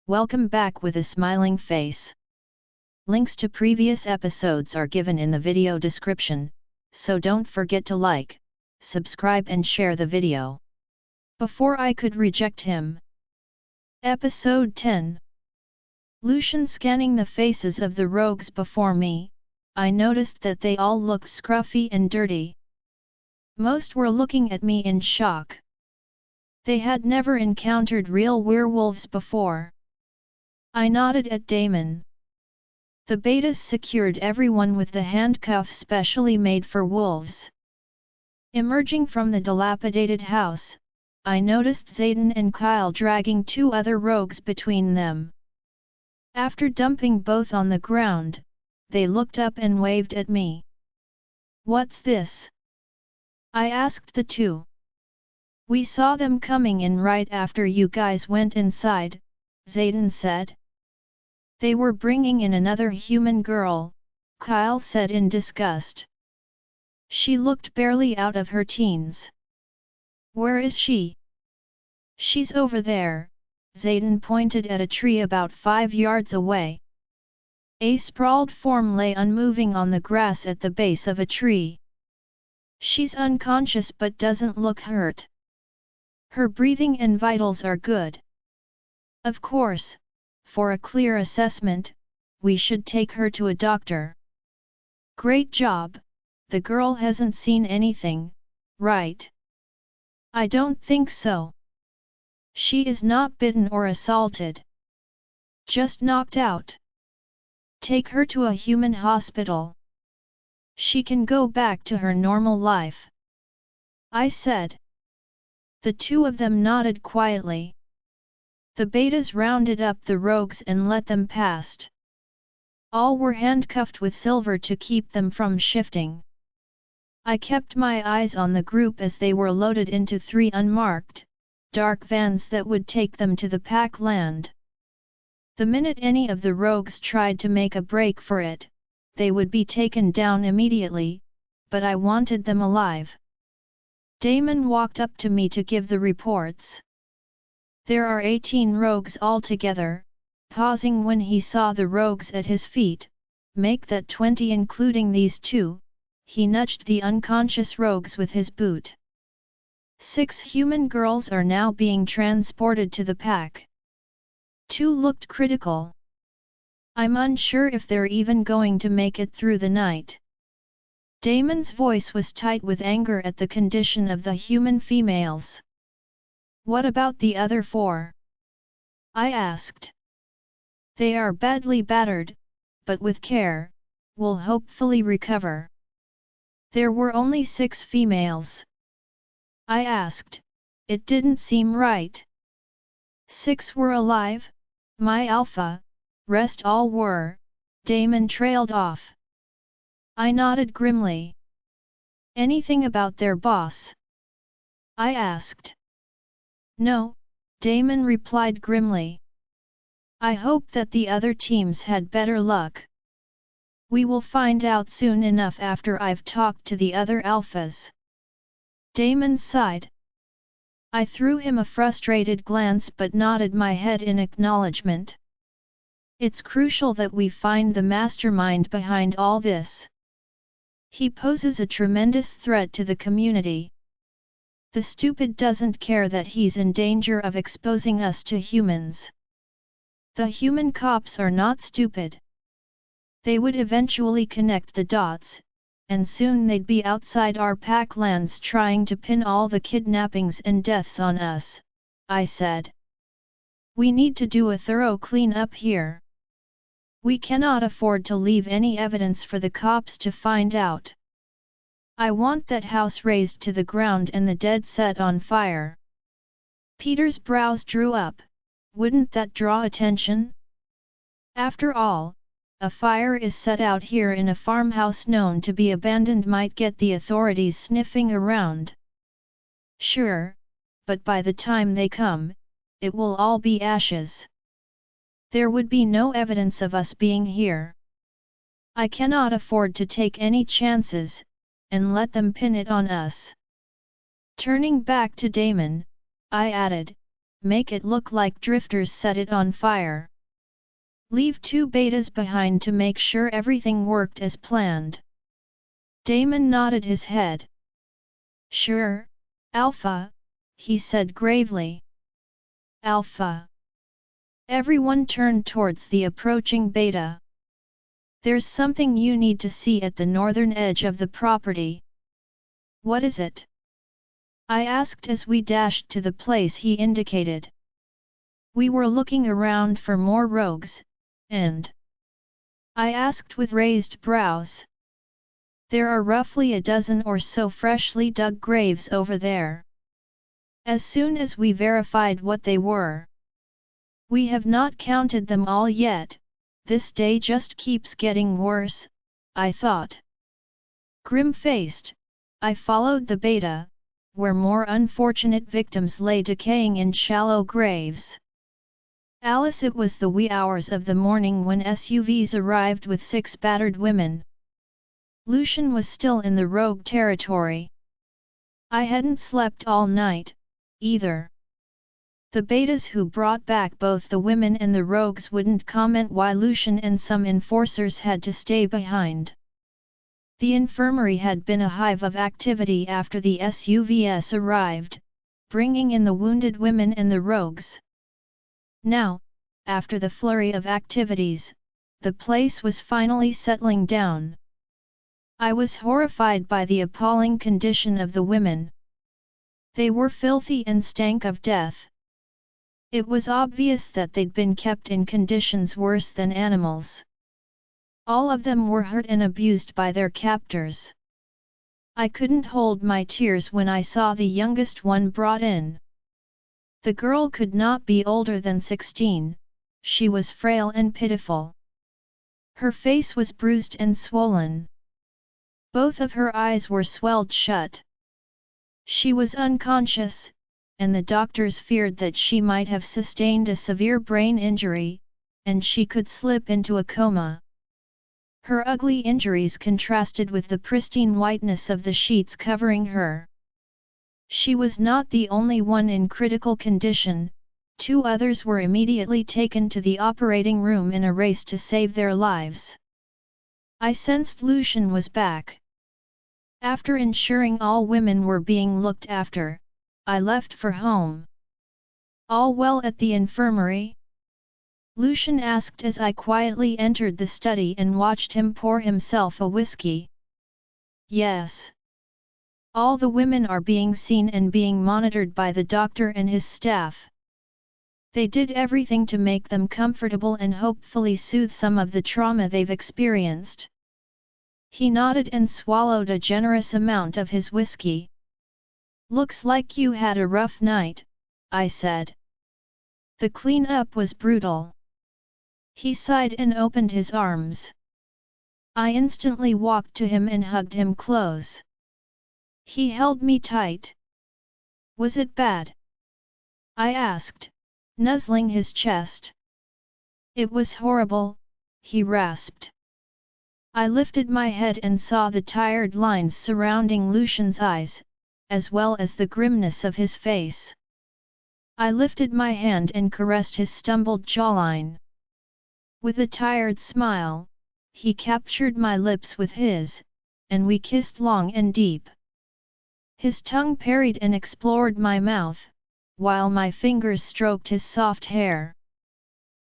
Welcome back with a smiling face. Links to previous episodes are given in the video description, so don't forget to like, subscribe and share the video. Before I could reject him. Episode 10. Lucian scanning the faces of the rogues before me, I noticed that they all looked scruffy and dirty. Most were looking at me in shock. They had never encountered real werewolves before. I nodded at Damon. The betas secured everyone with the handcuff specially made for wolves. Emerging from the dilapidated house, I noticed Zayden and Kyle dragging two other rogues between them. After dumping both on the ground, they looked up and waved at me. "What's this?" I asked the two. "We saw them coming in right after you guys went inside," Zayden said. "They were bringing in another human girl," Kyle said in disgust. "She looked barely out of her teens." "Where is she?" "She's over there," Zayden pointed at a tree about 5 yards away. A sprawled form lay unmoving on the grass at the base of a tree. "She's unconscious but doesn't look hurt. Her breathing and vitals are good. Of course, for a clear assessment, we should take her to a doctor." "Great job, the girl hasn't seen anything, right?" "I don't think so. She is not bitten or assaulted. Just knocked out. Take her to a human hospital. She can go back to her normal life," I said. The two of them nodded quietly. The betas rounded up the rogues and let them past. All were handcuffed with silver to keep them from shifting. I kept my eyes on the group as they were loaded into 3 unmarked, dark vans that would take them to the pack land. The minute any of the rogues tried to make a break for it, they would be taken down immediately, but I wanted them alive. Damon walked up to me to give the reports. "There are 18 rogues altogether," pausing when he saw the rogues at his feet. "Make that 20 including these two," he nudged the unconscious rogues with his boot. 6 human girls are now being transported to the pack. 2 looked critical. I'm unsure if they're even going to make it through the night." Damon's voice was tight with anger at the condition of the human females. "What about the other 4? I asked. "They are badly battered, but with care, will hopefully recover." "There were only 6 females. I asked. It didn't seem right." "6 were alive, my alpha, rest all were," Damon trailed off. I nodded grimly. "Anything about their boss?" I asked. "No," Damon replied grimly. "I hope that the other teams had better luck. We will find out soon enough after I've talked to the other alphas." Damon sighed. I threw him a frustrated glance but nodded my head in acknowledgement. "It's crucial that we find the mastermind behind all this. He poses a tremendous threat to the community. The stupid doesn't care that he's in danger of exposing us to humans. The human cops are not stupid. They would eventually connect the dots, and soon they'd be outside our pack lands trying to pin all the kidnappings and deaths on us," I said. "We need to do a thorough clean-up here. We cannot afford to leave any evidence for the cops to find out. I want that house razed to the ground and the dead set on fire." Peter's brows drew up. "Wouldn't that draw attention? After all, a fire is set out here in a farmhouse known to be abandoned might get the authorities sniffing around." "Sure, but by the time they come, it will all be ashes. There would be no evidence of us being here. I cannot afford to take any chances, and let them pin it on us." Turning back to Damon, I added, make it look like drifters set it on fire. Leave 2 betas behind to make sure everything worked as planned. Damon nodded his head. Sure, Alpha, he said gravely. Alpha. Everyone turned towards the approaching beta. There's something you need to see at the northern edge of the property. What is it? I asked as we dashed to the place he indicated. We were looking around for more rogues, and I asked with raised brows. There are roughly a dozen or so freshly dug graves over there. As soon as we verified what they were. We have not counted them all yet, this day just keeps getting worse, I thought. Grim-faced, I followed the beta, where more unfortunate victims lay decaying in shallow graves. Alice, it was the wee hours of the morning when SUVs arrived with 6 battered women. Lucian was still in the rogue territory. I hadn't slept all night, either. The betas who brought back both the women and the rogues wouldn't comment why Lucian and some enforcers had to stay behind. The infirmary had been a hive of activity after the SUVs arrived, bringing in the wounded women and the rogues. Now, after the flurry of activities, the place was finally settling down. I was horrified by the appalling condition of the women. They were filthy and stank of death. It was obvious that they'd been kept in conditions worse than animals. All of them were hurt and abused by their captors. I couldn't hold my tears when I saw the youngest one brought in. The girl could not be older than 16, she was frail and pitiful. Her face was bruised and swollen. Both of her eyes were swelled shut. She was unconscious, and the doctors feared that she might have sustained a severe brain injury, and she could slip into a coma. Her ugly injuries contrasted with the pristine whiteness of the sheets covering her. She was not the only one in critical condition, 2 others were immediately taken to the operating room in a race to save their lives. I sensed Lucian was back. After ensuring all women were being looked after, I left for home. All well at the infirmary? Lucian asked as I quietly entered the study and watched him pour himself a whiskey. Yes. All the women are being seen and being monitored by the doctor and his staff. They did everything to make them comfortable and hopefully soothe some of the trauma they've experienced. He nodded and swallowed a generous amount of his whiskey. Looks like you had a rough night, I said. The clean-up was brutal. He sighed and opened his arms. I instantly walked to him and hugged him close. He held me tight. Was it bad? I asked, nuzzling his chest. It was horrible, he rasped. I lifted my head and saw the tired lines surrounding Lucian's eyes, as well as the grimness of his face. I lifted my hand and caressed his stumbled jawline. With a tired smile, he captured my lips with his, and we kissed long and deep. His tongue parried and explored my mouth, while my fingers stroked his soft hair.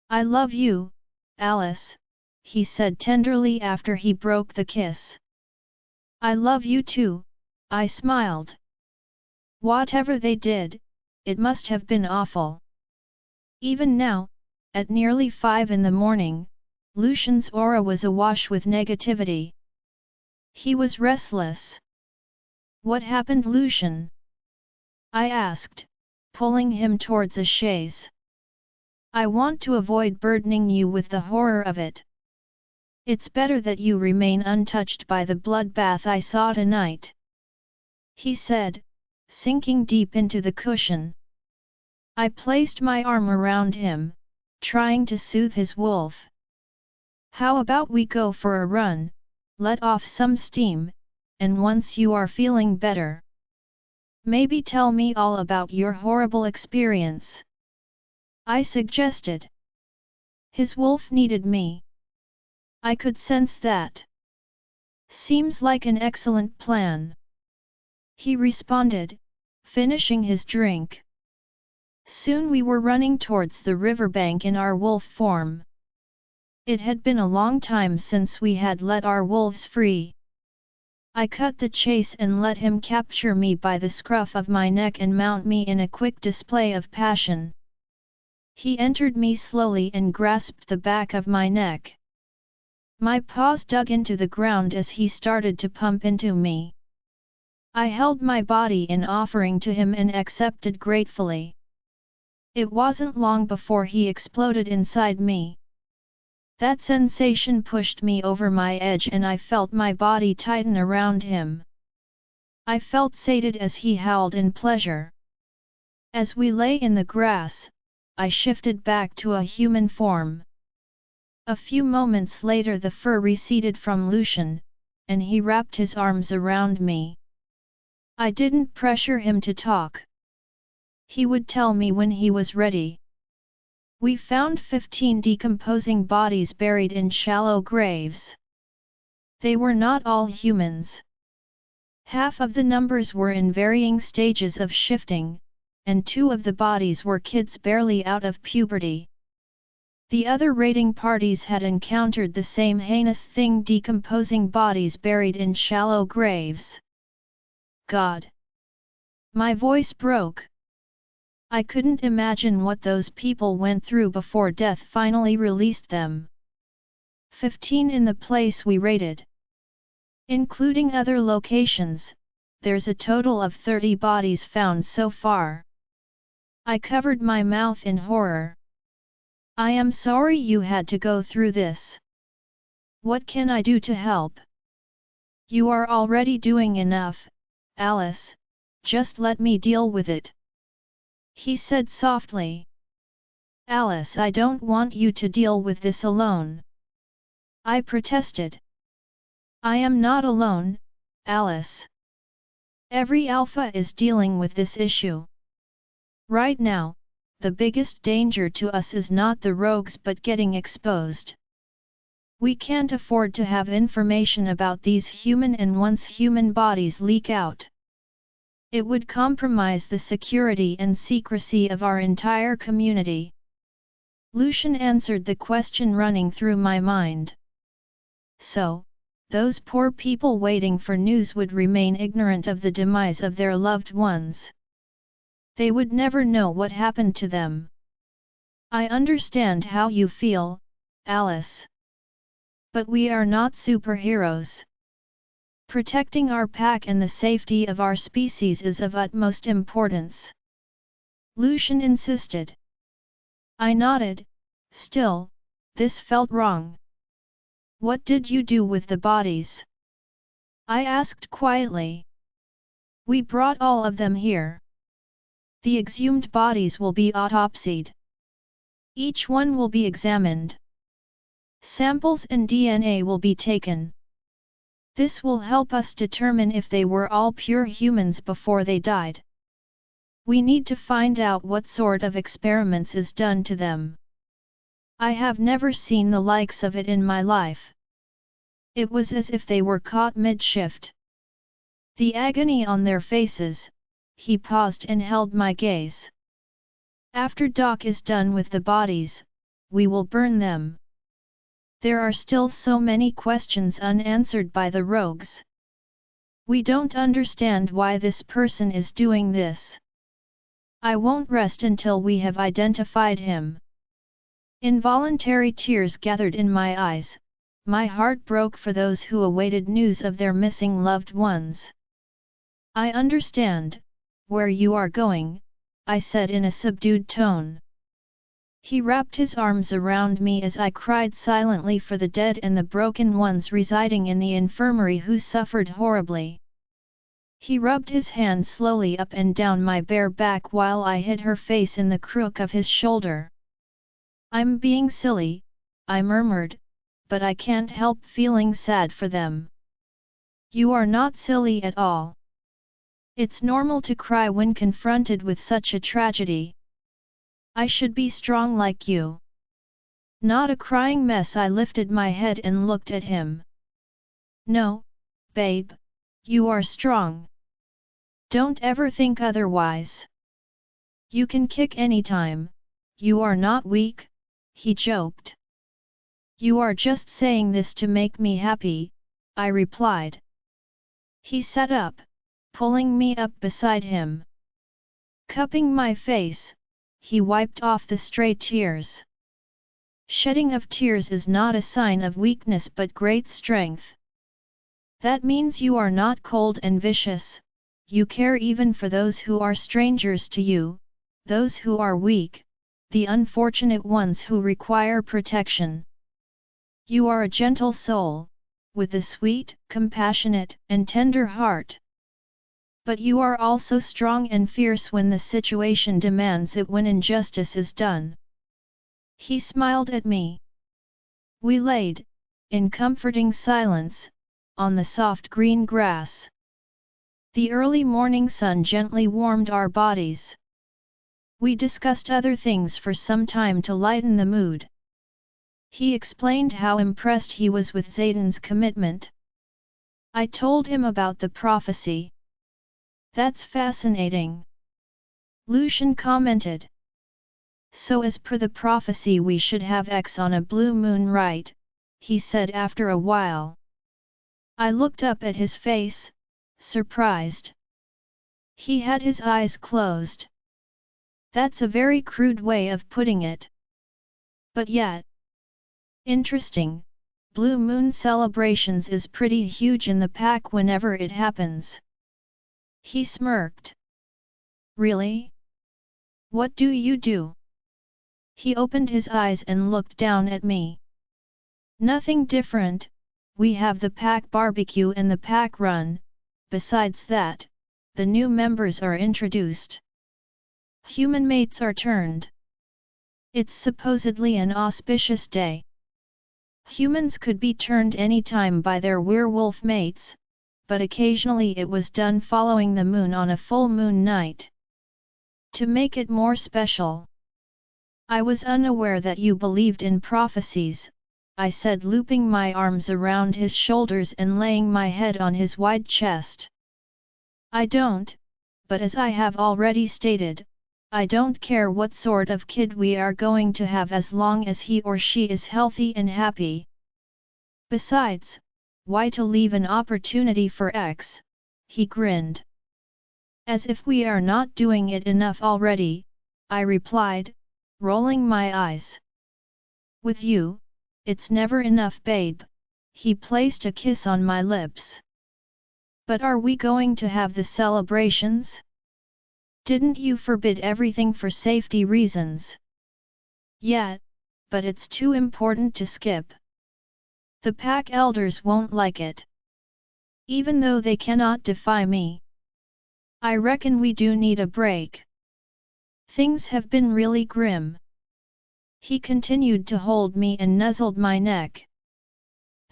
I love you, Alice, he said tenderly after he broke the kiss. I love you too, I smiled. Whatever they did, it must have been awful. Even now, at nearly 5 in the morning, Lucian's aura was awash with negativity. He was restless. What happened, Lucian? I asked, pulling him towards a chaise. I want to avoid burdening you with the horror of it. It's better that you remain untouched by the bloodbath I saw tonight, he said, sinking deep into the cushion. I placed my arm around him, trying to soothe his wolf. How about we go for a run, let off some steam, and once you are feeling better, maybe tell me all about your horrible experience. I suggested. His wolf needed me. I could sense that. Seems like an excellent plan. He responded, finishing his drink. Soon we were running towards the riverbank in our wolf form. It had been a long time since we had let our wolves free. I cut the chase and let him capture me by the scruff of my neck and mount me in a quick display of passion. He entered me slowly and grasped the back of my neck. My paws dug into the ground as he started to pump into me. I held my body in offering to him and accepted gratefully. It wasn't long before he exploded inside me. That sensation pushed me over my edge and I felt my body tighten around him. I felt sated as he howled in pleasure. As we lay in the grass, I shifted back to a human form. A few moments later the fur receded from Lucian, and he wrapped his arms around me. I didn't pressure him to talk. He would tell me when he was ready. We found 15 decomposing bodies buried in shallow graves. They were not all humans. Half of the numbers were in varying stages of shifting, and 2 of the bodies were kids barely out of puberty. The other raiding parties had encountered the same heinous thing, decomposing bodies buried in shallow graves. God! My voice broke. I couldn't imagine what those people went through before death finally released them. 15 in the place we raided. Including other locations, there's a total of 30 bodies found so far. I covered my mouth in horror. I am sorry you had to go through this. What can I do to help? You are already doing enough, Alice, just let me deal with it. He said softly. Alice, I don't want you to deal with this alone. I protested. I am not alone, Alice. Every alpha is dealing with this issue. Right now, the biggest danger to us is not the rogues but getting exposed. We can't afford to have information about these human and once human bodies leak out. It would compromise the security and secrecy of our entire community. Lucian answered the question running through my mind. So, those poor people waiting for news would remain ignorant of the demise of their loved ones. They would never know what happened to them. I understand how you feel, Alice. But we are not superheroes. Protecting our pack and the safety of our species is of utmost importance. Lucian insisted. I nodded. Still, this felt wrong. What did you do with the bodies? I asked quietly. We brought all of them here. The exhumed bodies will be autopsied. Each one will be examined. Samples and DNA will be taken. This will help us determine if they were all pure humans before they died. We need to find out what sort of experiments is done to them. I have never seen the likes of it in my life. It was as if they were caught mid-shift. The agony on their faces. He paused and held my gaze. After Doc is done with the bodies, we will burn them. There are still so many questions unanswered by the rogues. We don't understand why this person is doing this. I won't rest until we have identified him. Involuntary tears gathered in my eyes. My heart broke for those who awaited news of their missing loved ones. I understand where you are going, I said in a subdued tone. He wrapped his arms around me as I cried silently for the dead and the broken ones residing in the infirmary who suffered horribly. He rubbed his hand slowly up and down my bare back while I hid her face in the crook of his shoulder. I'm being silly, I murmured, but I can't help feeling sad for them. You are not silly at all. It's normal to cry when confronted with such a tragedy. I should be strong like you. Not a crying mess. I lifted my head and looked at him. No, babe, you are strong. Don't ever think otherwise. You can kick anytime, you are not weak, he joked. You are just saying this to make me happy, I replied. He sat up, pulling me up beside him. Cupping my face, he wiped off the stray tears. Shedding of tears is not a sign of weakness but great strength. That means you are not cold and vicious, you care even for those who are strangers to you, those who are weak, the unfortunate ones who require protection. You are a gentle soul, with a sweet, compassionate, and tender heart. But you are also strong and fierce when the situation demands it, when injustice is done. He smiled at me. We laid, in comforting silence, on the soft green grass. The early morning sun gently warmed our bodies. We discussed other things for some time to lighten the mood. He explained how impressed he was with Zayden's commitment. I told him about the prophecy. That's fascinating. Lucian commented. So as per the prophecy we should have X on a blue moon, right? He said after a while. I looked up at his face, surprised. He had his eyes closed. That's a very crude way of putting it. But yet. Interesting, blue moon celebrations is pretty huge in the pack whenever it happens. He smirked. Really? What do you do? He opened his eyes and looked down at me. Nothing different, we have the pack barbecue and the pack run, besides that, the new members are introduced. Human mates are turned. It's supposedly an auspicious day. Humans could be turned anytime by their werewolf mates, but occasionally it was done following the moon on a full moon night. To make it more special. I was unaware that you believed in prophecies, I said, looping my arms around his shoulders and laying my head on his wide chest. I don't, but as I have already stated, I don't care what sort of kid we are going to have as long as he or she is healthy and happy. Besides, why to leave an opportunity for X? He grinned. As if we are not doing it enough already, I replied, rolling my eyes. With you, it's never enough, babe. He placed a kiss on my lips. But are we going to have the celebrations? Didn't you forbid everything for safety reasons? Yeah, but it's too important to skip. The pack elders won't like it. Even though they cannot defy me. I reckon we do need a break. Things have been really grim. He continued to hold me and nuzzled my neck.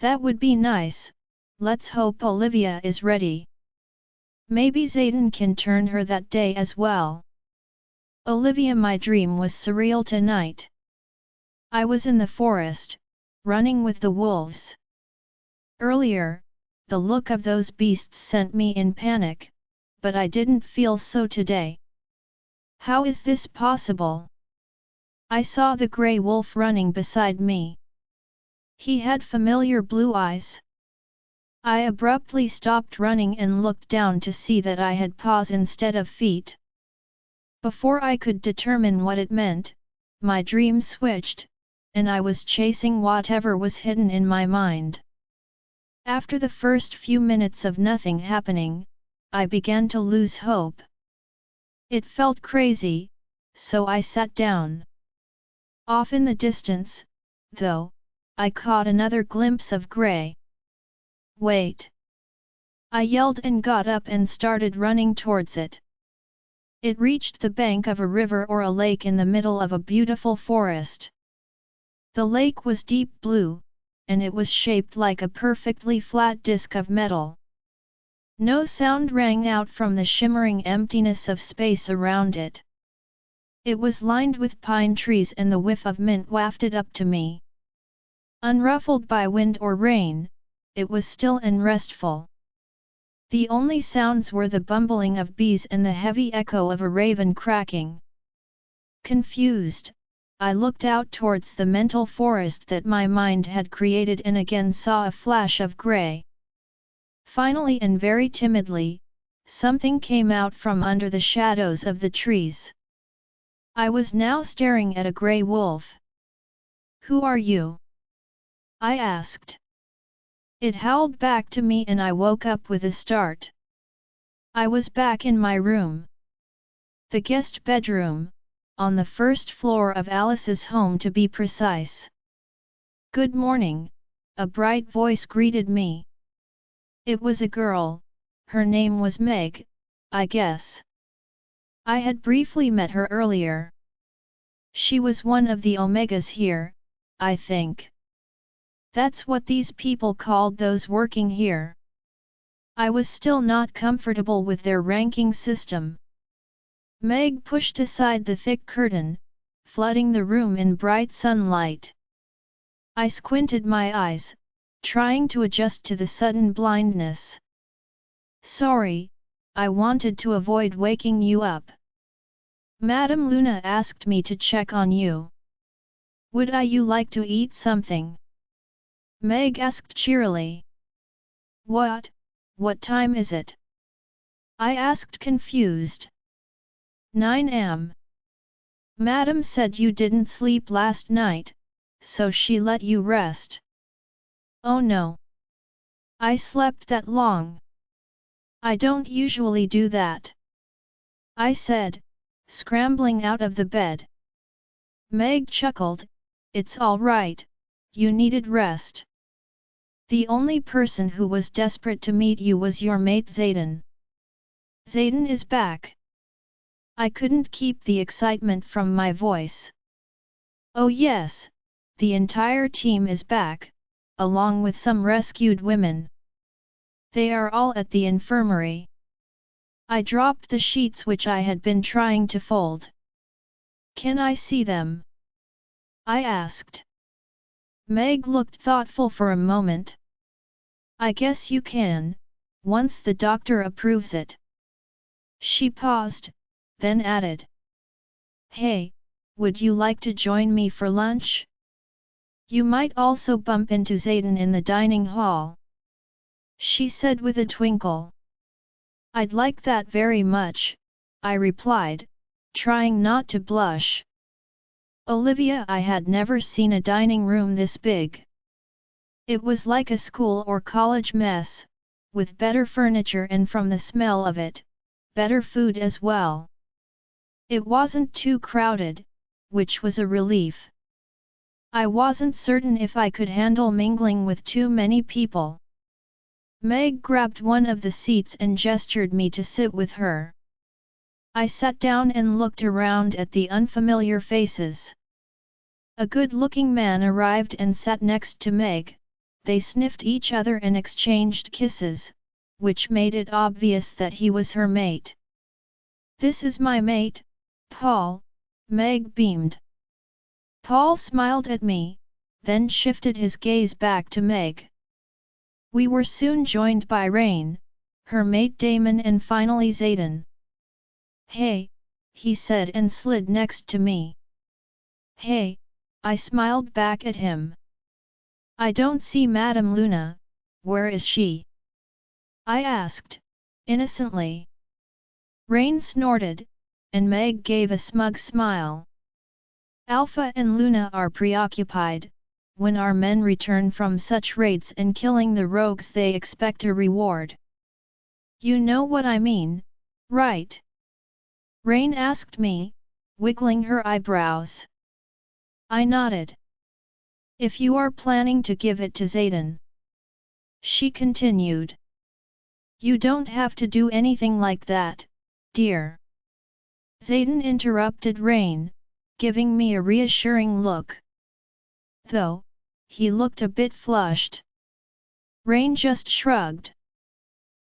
That would be nice, let's hope Olivia is ready. Maybe Zayden can turn her that day as well. Olivia, my dream was surreal tonight. I was in the forest, running with the wolves. Earlier, the look of those beasts sent me in panic, but I didn't feel so today. How is this possible? I saw the grey wolf running beside me. He had familiar blue eyes. I abruptly stopped running and looked down to see that I had paws instead of feet. Before I could determine what it meant, my dream switched, and I was chasing whatever was hidden in my mind. After the first few minutes of nothing happening, I began to lose hope. It felt crazy, so I sat down. Off in the distance, though, I caught another glimpse of grey. Wait! I yelled and got up and started running towards it. It reached the bank of a river or a lake in the middle of a beautiful forest. The lake was deep blue, and it was shaped like a perfectly flat disc of metal. No sound rang out from the shimmering emptiness of space around it. It was lined with pine trees and the whiff of mint wafted up to me. Unruffled by wind or rain, it was still and restful. The only sounds were the bumbling of bees and the heavy echo of a raven cracking. Confused, I looked out towards the mental forest that my mind had created and again saw a flash of grey. Finally and very timidly, something came out from under the shadows of the trees. I was now staring at a grey wolf. "Who are you?" I asked. It howled back to me and I woke up with a start. I was back in my room. The guest bedroom, on the first floor of Alice's home to be precise. "Good morning," a bright voice greeted me. It was a girl, her name was Meg, I guess. I had briefly met her earlier. She was one of the Omegas here, I think. That's what these people called those working here. I was still not comfortable with their ranking system. Meg pushed aside the thick curtain, flooding the room in bright sunlight. I squinted my eyes, trying to adjust to the sudden blindness. "Sorry, I wanted to avoid waking you up. Madame Luna asked me to check on you. Would you like to eat something?" Meg asked cheerily. What time is it?" I asked confused. 9 am. Madam said you didn't sleep last night, so she let you rest. Oh no. I slept that long. I don't usually do that. I said, scrambling out of the bed. Meg chuckled, "It's all right, you needed rest. The only person who was desperate to meet you was your mate Zayden. Zayden is back." I couldn't keep the excitement from my voice. "Oh yes, the entire team is back, along with some rescued women. They are all at the infirmary." I dropped the sheets which I had been trying to fold. "Can I see them?" I asked. Meg looked thoughtful for a moment. "I guess you can, once the doctor approves it." She paused, then added, "Hey, would you like to join me for lunch? You might also bump into Zayden in the dining hall," she said with a twinkle. "I'd like that very much," I replied, trying not to blush. Olivia, I had never seen a dining room this big. It was like a school or college mess, with better furniture and from the smell of it, better food as well. It wasn't too crowded, which was a relief. I wasn't certain if I could handle mingling with too many people. Meg grabbed one of the seats and gestured me to sit with her. I sat down and looked around at the unfamiliar faces. A good-looking man arrived and sat next to Meg. They sniffed each other and exchanged kisses, which made it obvious that he was her mate. "This is my mate, Paul," Meg beamed. Paul smiled at me, then shifted his gaze back to Meg. We were soon joined by Rain, her mate Damon and finally Zayden. "Hey," he said and slid next to me. "Hey," I smiled back at him. "I don't see Madame Luna, where is she?" I asked, innocently. Rain snorted, and Meg gave a smug smile. "Alpha and Luna are preoccupied. When our men return from such raids and killing the rogues they expect a reward. You know what I mean, right?" Rain asked me, wiggling her eyebrows. I nodded. "If you are planning to give it to Zayden," she continued, "you don't have to do anything like that, dear." Zayden interrupted Rain, giving me a reassuring look. Though, he looked a bit flushed. Rain just shrugged.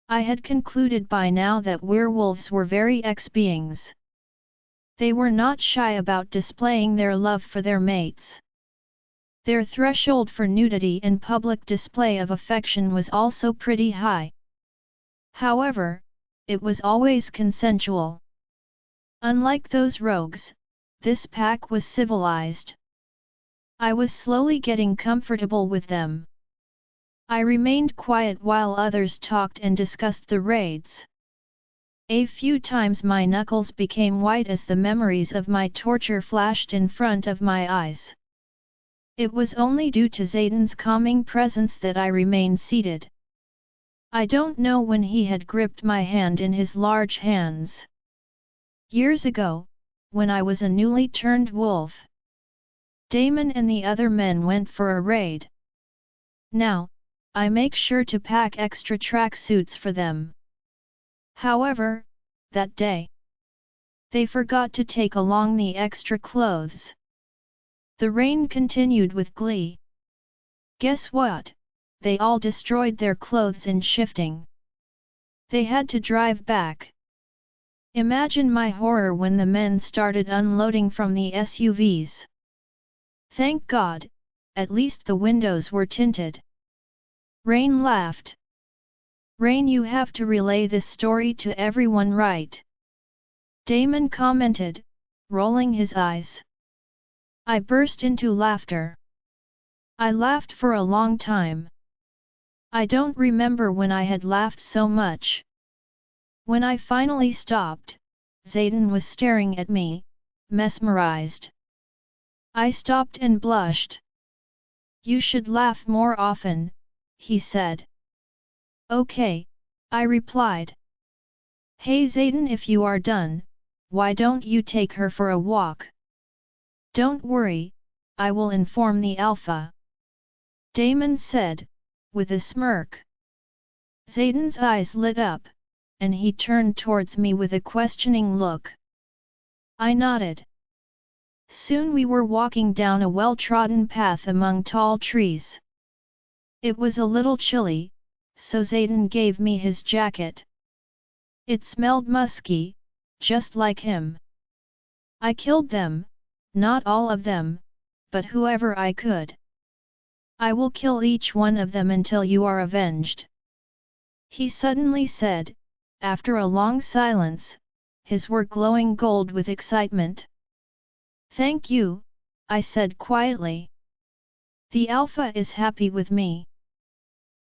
I had concluded by now that werewolves were very ex beings. They were not shy about displaying their love for their mates. Their threshold for nudity and public display of affection was also pretty high. However, it was always consensual. Unlike those rogues, this pack was civilized. I was slowly getting comfortable with them. I remained quiet while others talked and discussed the raids. A few times my knuckles became white as the memories of my torture flashed in front of my eyes. It was only due to Zayden's calming presence that I remained seated. I don't know when he had gripped my hand in his large hands. Years ago, when I was a newly turned wolf. Damon and the other men went for a raid. Now, I make sure to pack extra track suits for them. However, that day, they forgot to take along the extra clothes. The rain continued with glee. Guess what? They all destroyed their clothes in shifting. They had to drive back. Imagine my horror when the men started unloading from the SUVs. Thank God, at least the windows were tinted. Rain laughed. Rain, you have to relay this story to everyone, right? Damon commented, rolling his eyes. I burst into laughter. I laughed for a long time. I don't remember when I had laughed so much. When I finally stopped, Zayden was staring at me, mesmerized. I stopped and blushed. You should laugh more often, he said. Okay, I replied. Hey Zayden, if you are done, why don't you take her for a walk? Don't worry, I will inform the Alpha. Damon said, with a smirk. Zayden's eyes lit up, and he turned towards me with a questioning look. I nodded. Soon we were walking down a well-trodden path among tall trees. It was a little chilly, so Zayden gave me his jacket. It smelled musky, just like him. I killed them, not all of them, but whoever I could. I will kill each one of them until you are avenged. He suddenly said, after a long silence, his were glowing gold with excitement. Thank you, I said quietly. The Alpha is happy with me.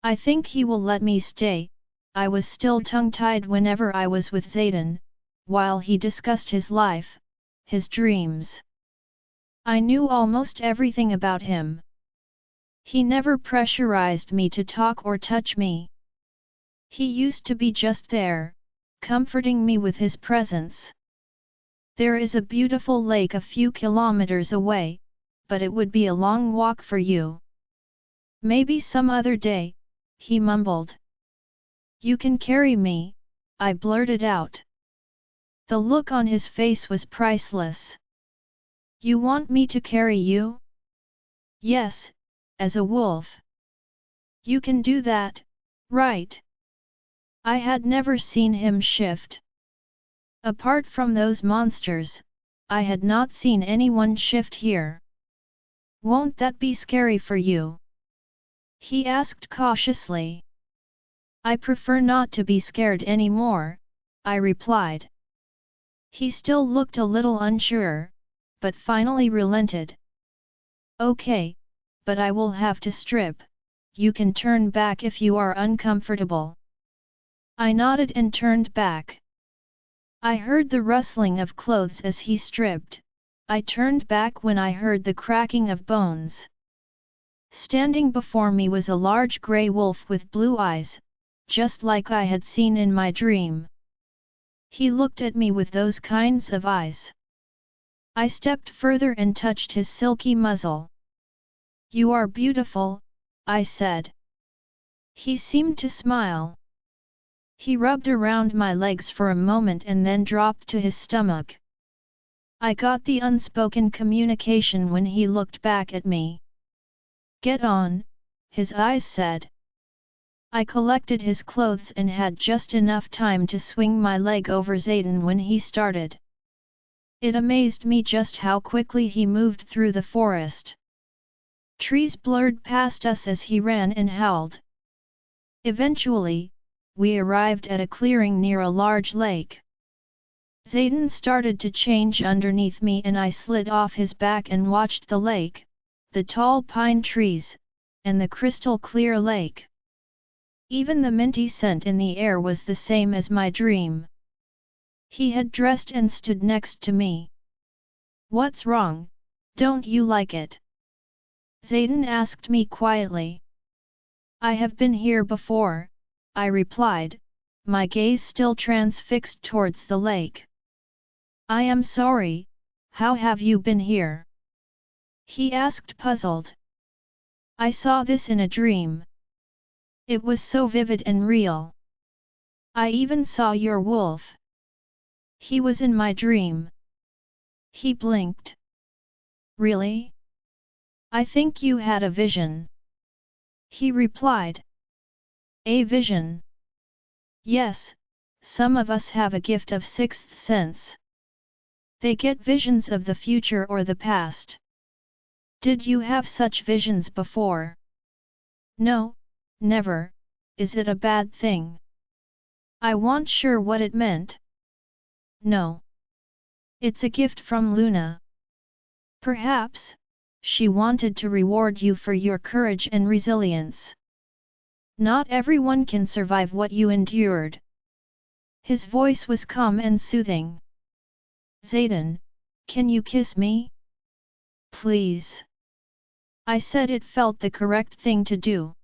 I think he will let me stay. I was still tongue-tied whenever I was with Zayden, while he discussed his life, his dreams. I knew almost everything about him. He never pressurized me to talk or touch me. He used to be just there, comforting me with his presence. There is a beautiful lake a few kilometers away, but it would be a long walk for you. Maybe some other day, he mumbled. You can carry me, I blurted out. The look on his face was priceless. You want me to carry you? Yes, as a wolf. You can do that, right? I had never seen him shift. Apart from those monsters, I had not seen anyone shift here. Won't that be scary for you? He asked cautiously. I prefer not to be scared anymore, I replied. He still looked a little unsure, but finally relented. Okay, but I will have to strip. You can turn back if you are uncomfortable. I nodded and turned back. I heard the rustling of clothes as he stripped. I turned back when I heard the cracking of bones. Standing before me was a large grey wolf with blue eyes, just like I had seen in my dream. He looked at me with those kinds of eyes. I stepped further and touched his silky muzzle. You are beautiful, I said. He seemed to smile. He rubbed around my legs for a moment and then dropped to his stomach. I got the unspoken communication when he looked back at me. Get on, his eyes said. I collected his clothes and had just enough time to swing my leg over Zayden when he started. It amazed me just how quickly he moved through the forest. Trees blurred past us as he ran and howled. Eventually, we arrived at a clearing near a large lake. Zayden started to change underneath me and I slid off his back and watched the lake, the tall pine trees, and the crystal clear lake. Even the minty scent in the air was the same as my dream. He had dressed and stood next to me. "What's wrong? Don't you like it?" Zayden asked me quietly. "I have been here before," I replied, my gaze still transfixed towards the lake. "I am sorry, how have you been here?" he asked puzzled. "I saw this in a dream. It was so vivid and real. I even saw your wolf. He was in my dream." He blinked. "Really? I think you had a vision," he replied. "A vision? Yes, some of us have a gift of sixth sense. They get visions of the future or the past. Did you have such visions before?" "No, never. Is it a bad thing?" I wasn't sure what it meant. "No. It's a gift from Luna. Perhaps, she wanted to reward you for your courage and resilience. Not everyone can survive what you endured." His voice was calm and soothing. "Zayden, can you kiss me? Please." I said it felt the correct thing to do.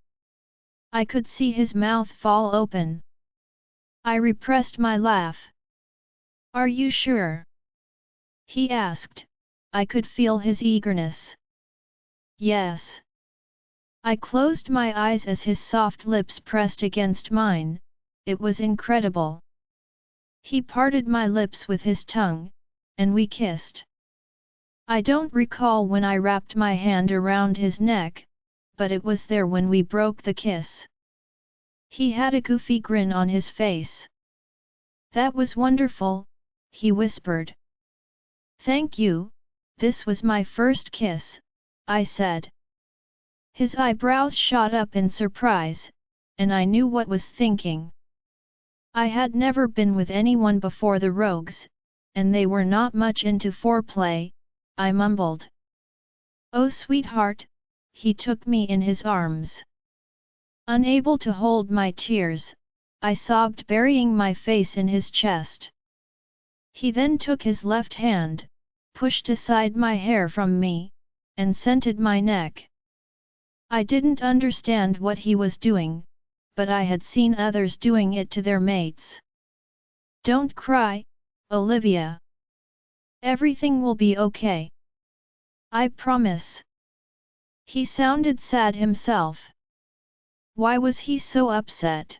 I could see his mouth fall open. I repressed my laugh. "Are you sure?" he asked. I could feel his eagerness. "Yes." I closed my eyes as his soft lips pressed against mine. It was incredible. He parted my lips with his tongue, and we kissed. I don't recall when I wrapped my hand around his neck, but it was there when we broke the kiss. He had a goofy grin on his face. "That was wonderful," he whispered. "Thank you, this was my first kiss," I said. His eyebrows shot up in surprise, and I knew what was thinking. I had never been with anyone before the rogues, and they were not much into foreplay, I mumbled. "Oh sweetheart," he took me in his arms. Unable to hold my tears, I sobbed burying my face in his chest. He then took his left hand, pushed aside my hair from me, and scented my neck. I didn't understand what he was doing, but I had seen others doing it to their mates. "Don't cry, Olivia. Everything will be okay. I promise." He sounded sad himself. Why was he so upset?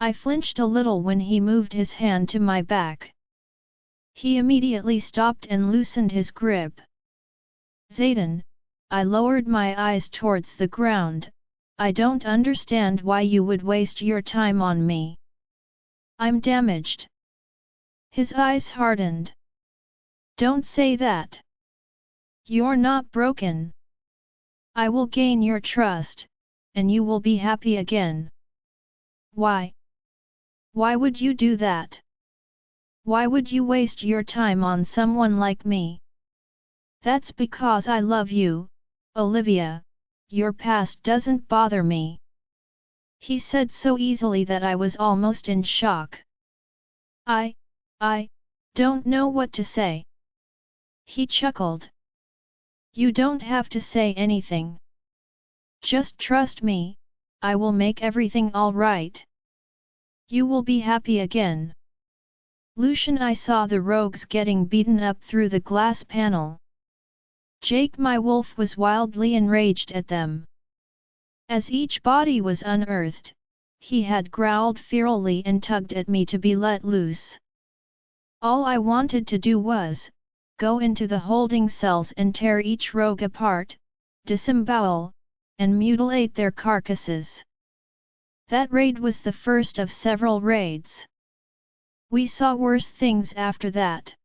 I flinched a little when he moved his hand to my back. He immediately stopped and loosened his grip. "Zayden," I lowered my eyes towards the ground, "I don't understand why you would waste your time on me. I'm damaged." His eyes hardened. "Don't say that. You're not broken. I will gain your trust, and you will be happy again." "Why? Why would you do that? Why would you waste your time on someone like me?" "That's because I love you, Olivia. Your past doesn't bother me." He said so easily that I was almost in shock. I don't know what to say." He chuckled. "You don't have to say anything. Just trust me, I will make everything all right. You will be happy again." "Lucian," I saw the rogues getting beaten up through the glass panel. Jake, my wolf, was wildly enraged at them. As each body was unearthed, he had growled fearfully and tugged at me to be let loose. All I wanted to do was go into the holding cells and tear each rogue apart, disembowel, and mutilate their carcasses. That raid was the first of several raids. We saw worse things after that.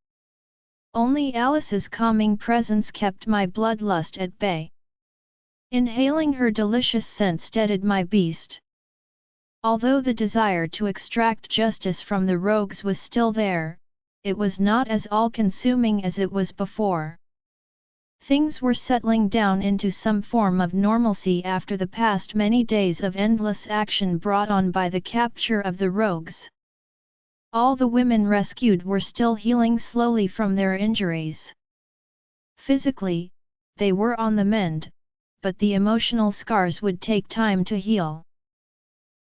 Only Alice's calming presence kept my bloodlust at bay. Inhaling her delicious scent steadied my beast. Although the desire to extract justice from the rogues was still there, it was not as all-consuming as it was before. Things were settling down into some form of normalcy after the past many days of endless action brought on by the capture of the rogues. All the women rescued were still healing slowly from their injuries. Physically, they were on the mend, but the emotional scars would take time to heal.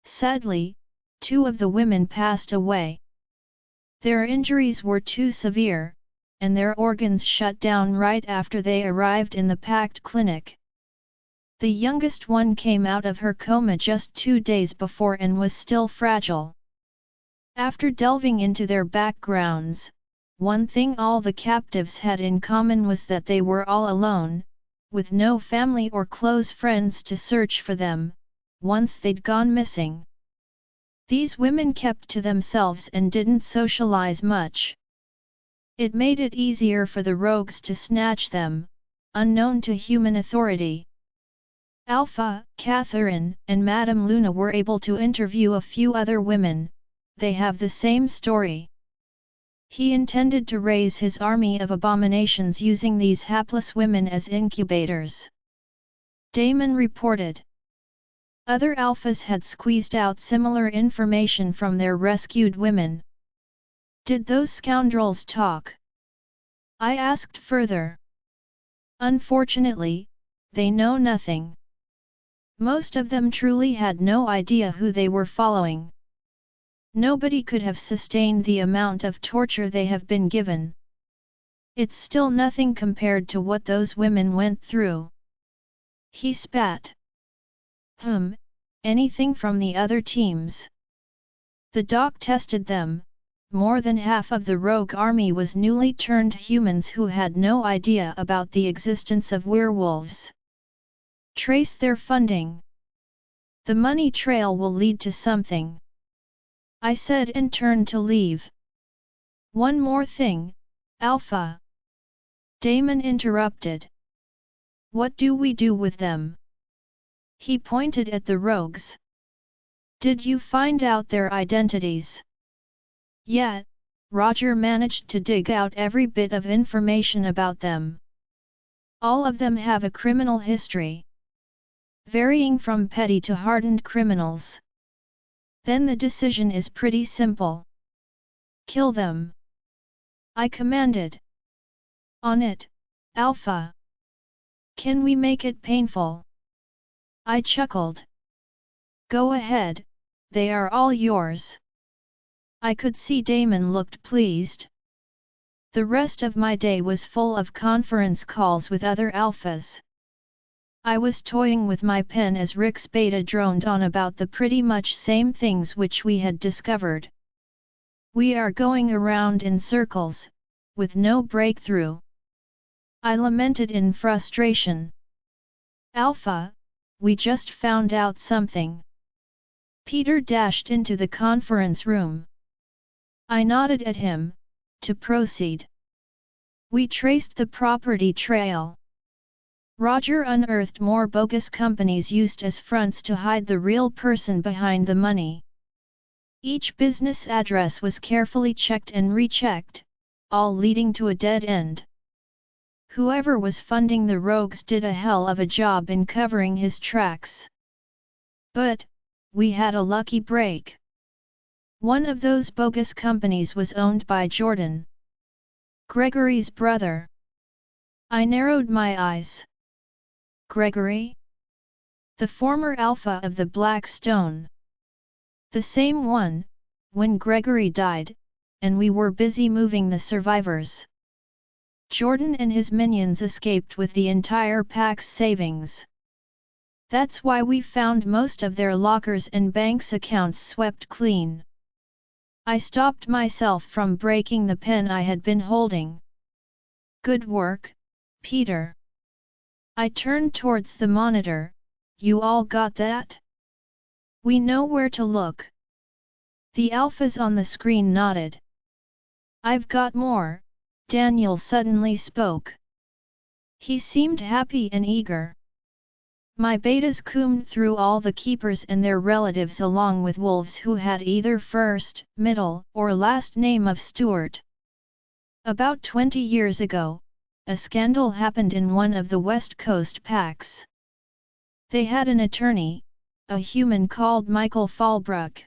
Sadly, 2 of the women passed away. Their injuries were too severe, and their organs shut down right after they arrived in the packed clinic. The youngest one came out of her coma just 2 days before and was still fragile. After delving into their backgrounds, one thing all the captives had in common was that they were all alone, with no family or close friends to search for them, once they'd gone missing. These women kept to themselves and didn't socialize much. It made it easier for the rogues to snatch them, unknown to human authority. Alpha, Catherine, and Madame Luna were able to interview a few other women. They have the same story. He intended to raise his army of abominations using these hapless women as incubators. Damon reported. Other alphas had squeezed out similar information from their rescued women. Did those scoundrels talk? I asked further. Unfortunately, they know nothing. Most of them truly had no idea who they were following. Nobody could have sustained the amount of torture they have been given. It's still nothing compared to what those women went through. He spat. Anything from the other teams? The doc tested them. More than half of the rogue army was newly turned humans who had no idea about the existence of werewolves. Trace their funding. The money trail will lead to something, I said and turned to leave. One more thing, Alpha. Damon interrupted. What do we do with them? He pointed at the rogues. Did you find out their identities? Yeah, Roger managed to dig out every bit of information about them. All of them have a criminal history, varying from petty to hardened criminals. Then the decision is pretty simple. Kill them, I commanded. On it, Alpha. Can we make it painful? I chuckled. Go ahead, they are all yours. I could see Damon looked pleased. The rest of my day was full of conference calls with other alphas. I was toying with my pen as Rick's beta droned on about the pretty much same things which we had discovered. We are going around in circles, with no breakthrough. I lamented in frustration. Alpha, we just found out something. Peter dashed into the conference room. I nodded at him, to proceed. We traced the property trail. Roger unearthed more bogus companies used as fronts to hide the real person behind the money. Each business address was carefully checked and rechecked, all leading to a dead end. Whoever was funding the rogues did a hell of a job in covering his tracks. But, we had a lucky break. One of those bogus companies was owned by Jordan, Gregory's brother. I narrowed my eyes. Gregory? The former alpha of the Black Stone. The same one, when Gregory died, and we were busy moving the survivors. Jordan and his minions escaped with the entire pack's savings. That's why we found most of their lockers and banks accounts swept clean. I stopped myself from breaking the pen I had been holding. Good work, Peter. I turned towards the monitor. You all got that? We know where to look. The alphas on the screen nodded. I've got more, Daniel suddenly spoke. He seemed happy and eager. My betas combed through all the keepers and their relatives along with wolves who had either first, middle, or last name of Stewart. About 20 years ago, a scandal happened in one of the West Coast packs. They had an attorney, a human called Michael Fallbrook.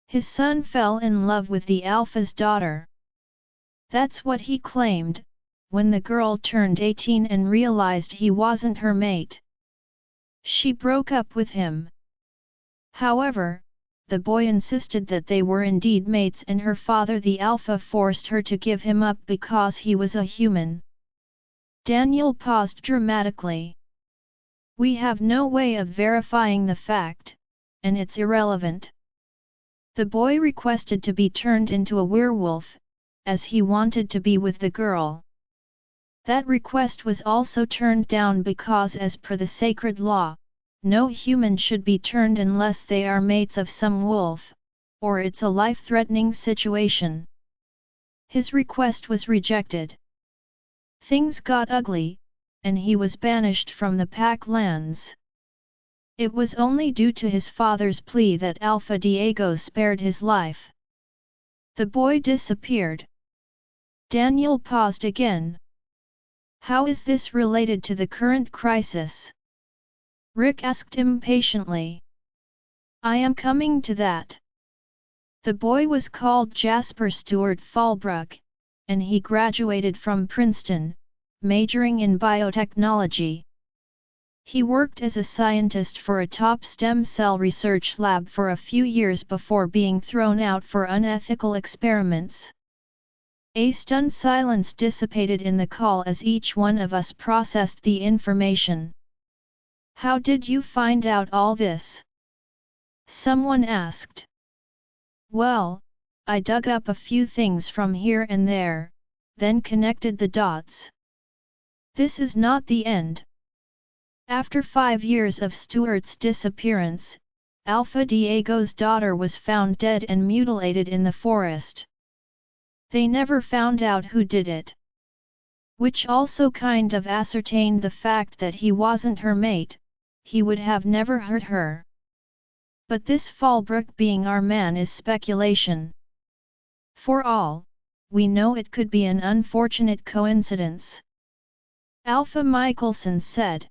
His son fell in love with the Alpha's daughter. That's what he claimed, when the girl turned 18 and realized he wasn't her mate. She broke up with him. However, the boy insisted that they were indeed mates and her father the Alpha forced her to give him up because he was a human. Daniel paused dramatically. We have no way of verifying the fact, and it's irrelevant. The boy requested to be turned into a werewolf, as he wanted to be with the girl. That request was also turned down because as per the sacred law, no human should be turned unless they are mates of some wolf, or it's a life-threatening situation. His request was rejected. Things got ugly, and he was banished from the pack lands. It was only due to his father's plea that Alpha Diego spared his life. The boy disappeared. Daniel paused again. How is this related to the current crisis? Rick asked impatiently. I am coming to that. The boy was called Jasper Stewart Fallbrook, and he graduated from Princeton, majoring in biotechnology. He worked as a scientist for a top stem cell research lab for a few years before being thrown out for unethical experiments. A stunned silence dissipated in the call as each one of us processed the information. How did you find out all this? Someone asked. Well, I dug up a few things from here and there, then connected the dots. This is not the end. After 5 years of Stewart's disappearance, Alpha Diego's daughter was found dead and mutilated in the forest. They never found out who did it. Which also kind of ascertained the fact that he wasn't her mate, he would have never hurt her. But this Fallbrook being our man is speculation. For all we know, it could be an unfortunate coincidence. Alpha Michelson said.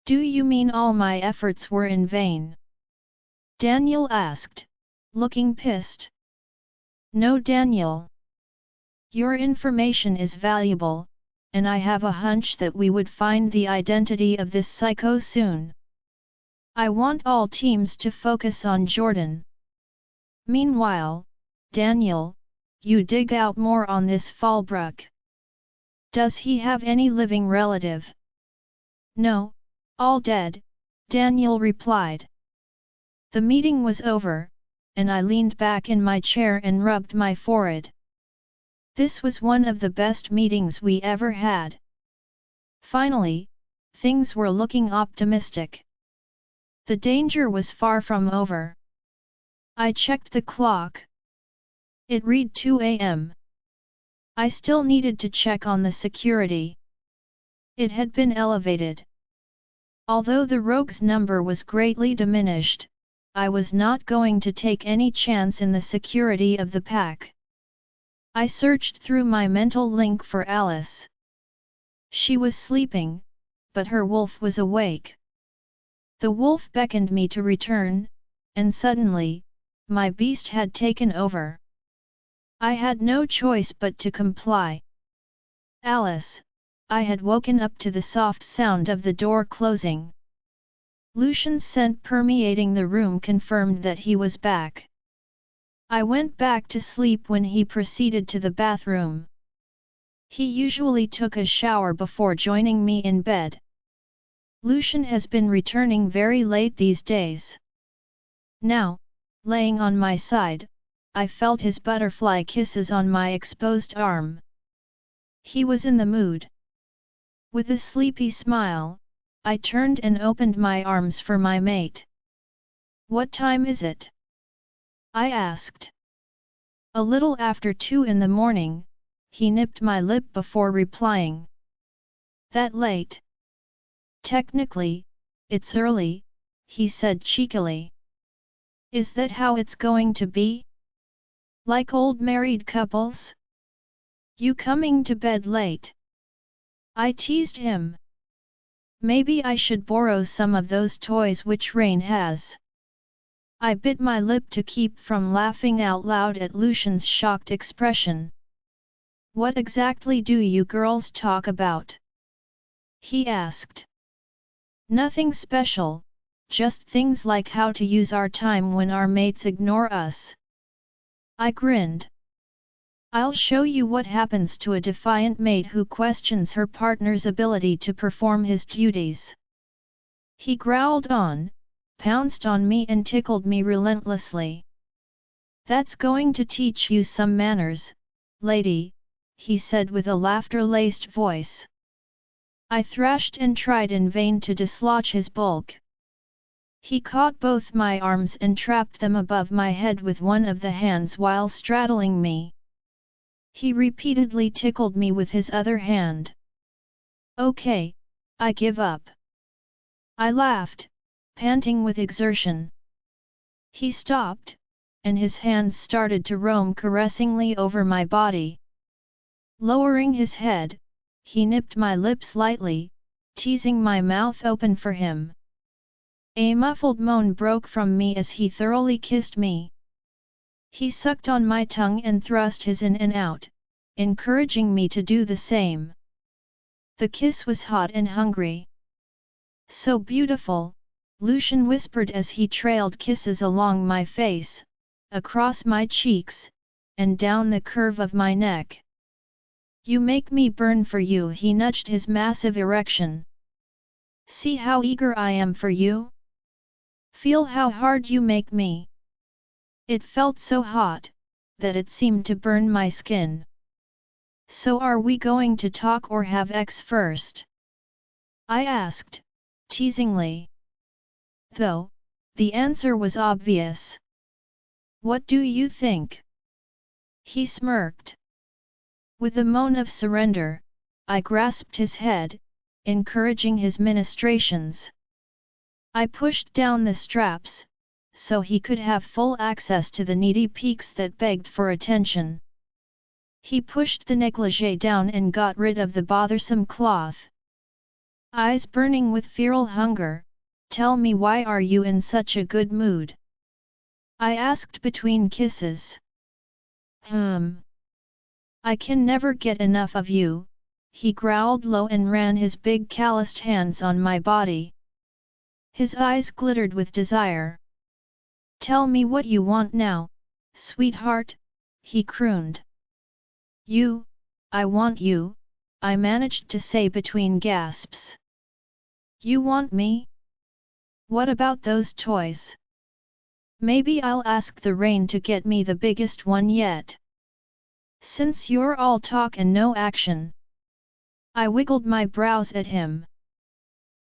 Do you mean all my efforts were in vain? Daniel asked, looking pissed. No, Daniel. Your information is valuable, and I have a hunch that we would find the identity of this psycho soon. I want all teams to focus on Jordan. Meanwhile, Daniel, you dig out more on this Fallbrook. Does he have any living relative? No, all dead, Daniel replied. The meeting was over, and I leaned back in my chair and rubbed my forehead. This was one of the best meetings we ever had. Finally, things were looking optimistic. The danger was far from over. I checked the clock. It read 2 a.m. I still needed to check on the security. It had been elevated. Although the rogues' number was greatly diminished, I was not going to take any chance in the security of the pack. I searched through my mental link for Alice. She was sleeping, but her wolf was awake. The wolf beckoned me to return, and suddenly, my beast had taken over. I had no choice but to comply. Alice, I had woken up to the soft sound of the door closing. Lucian's scent permeating the room confirmed that he was back. I went back to sleep when he proceeded to the bathroom. He usually took a shower before joining me in bed. Lucian has been returning very late these days. Now, laying on my side, I felt his butterfly kisses on my exposed arm. He was in the mood. With a sleepy smile, I turned and opened my arms for my mate. What time is it? I asked. A little after 2 in the morning, he nipped my lip before replying. That late? Technically, it's early, he said cheekily. Is that how it's going to be? Like old married couples? You coming to bed late? I teased him. Maybe I should borrow some of those toys which Rain has. I bit my lip to keep from laughing out loud at Lucian's shocked expression. What exactly do you girls talk about? He asked. Nothing special, just things like how to use our time when our mates ignore us. I grinned. I'll show you what happens to a defiant mate who questions her partner's ability to perform his duties. He growled on, pounced on me and tickled me relentlessly. That's going to teach you some manners, lady, he said with a laughter-laced voice. I thrashed and tried in vain to dislodge his bulk. He caught both my arms and trapped them above my head with one of the hands while straddling me. He repeatedly tickled me with his other hand. Okay, I give up. I laughed, panting with exertion. He stopped, and his hands started to roam caressingly over my body. Lowering his head, he nipped my lips lightly, teasing my mouth open for him. A muffled moan broke from me as he thoroughly kissed me. He sucked on my tongue and thrust his in and out, encouraging me to do the same. The kiss was hot and hungry. So beautiful, Lucian whispered as he trailed kisses along my face, across my cheeks, and down the curve of my neck. You make me burn for you, he nudged his massive erection. See how eager I am for you? Feel how hard you make me. It felt so hot, that it seemed to burn my skin. So are we going to talk or have sex first? I asked, teasingly. Though, the answer was obvious. What do you think? He smirked. With a moan of surrender, I grasped his head, encouraging his ministrations. I pushed down the straps, so he could have full access to the needy peaks that begged for attention. He pushed the negligee down and got rid of the bothersome cloth. Eyes burning with feral hunger, tell me, why are you in such a good mood? I asked between kisses. I can never get enough of you, he growled low and ran his big calloused hands on my body. His eyes glittered with desire. Tell me what you want now, sweetheart, he crooned. I want you, I managed to say between gasps. You want me? What about those toys? Maybe I'll ask the Rain to get me the biggest one yet. Since you're all talk and no action. I wiggled my brows at him.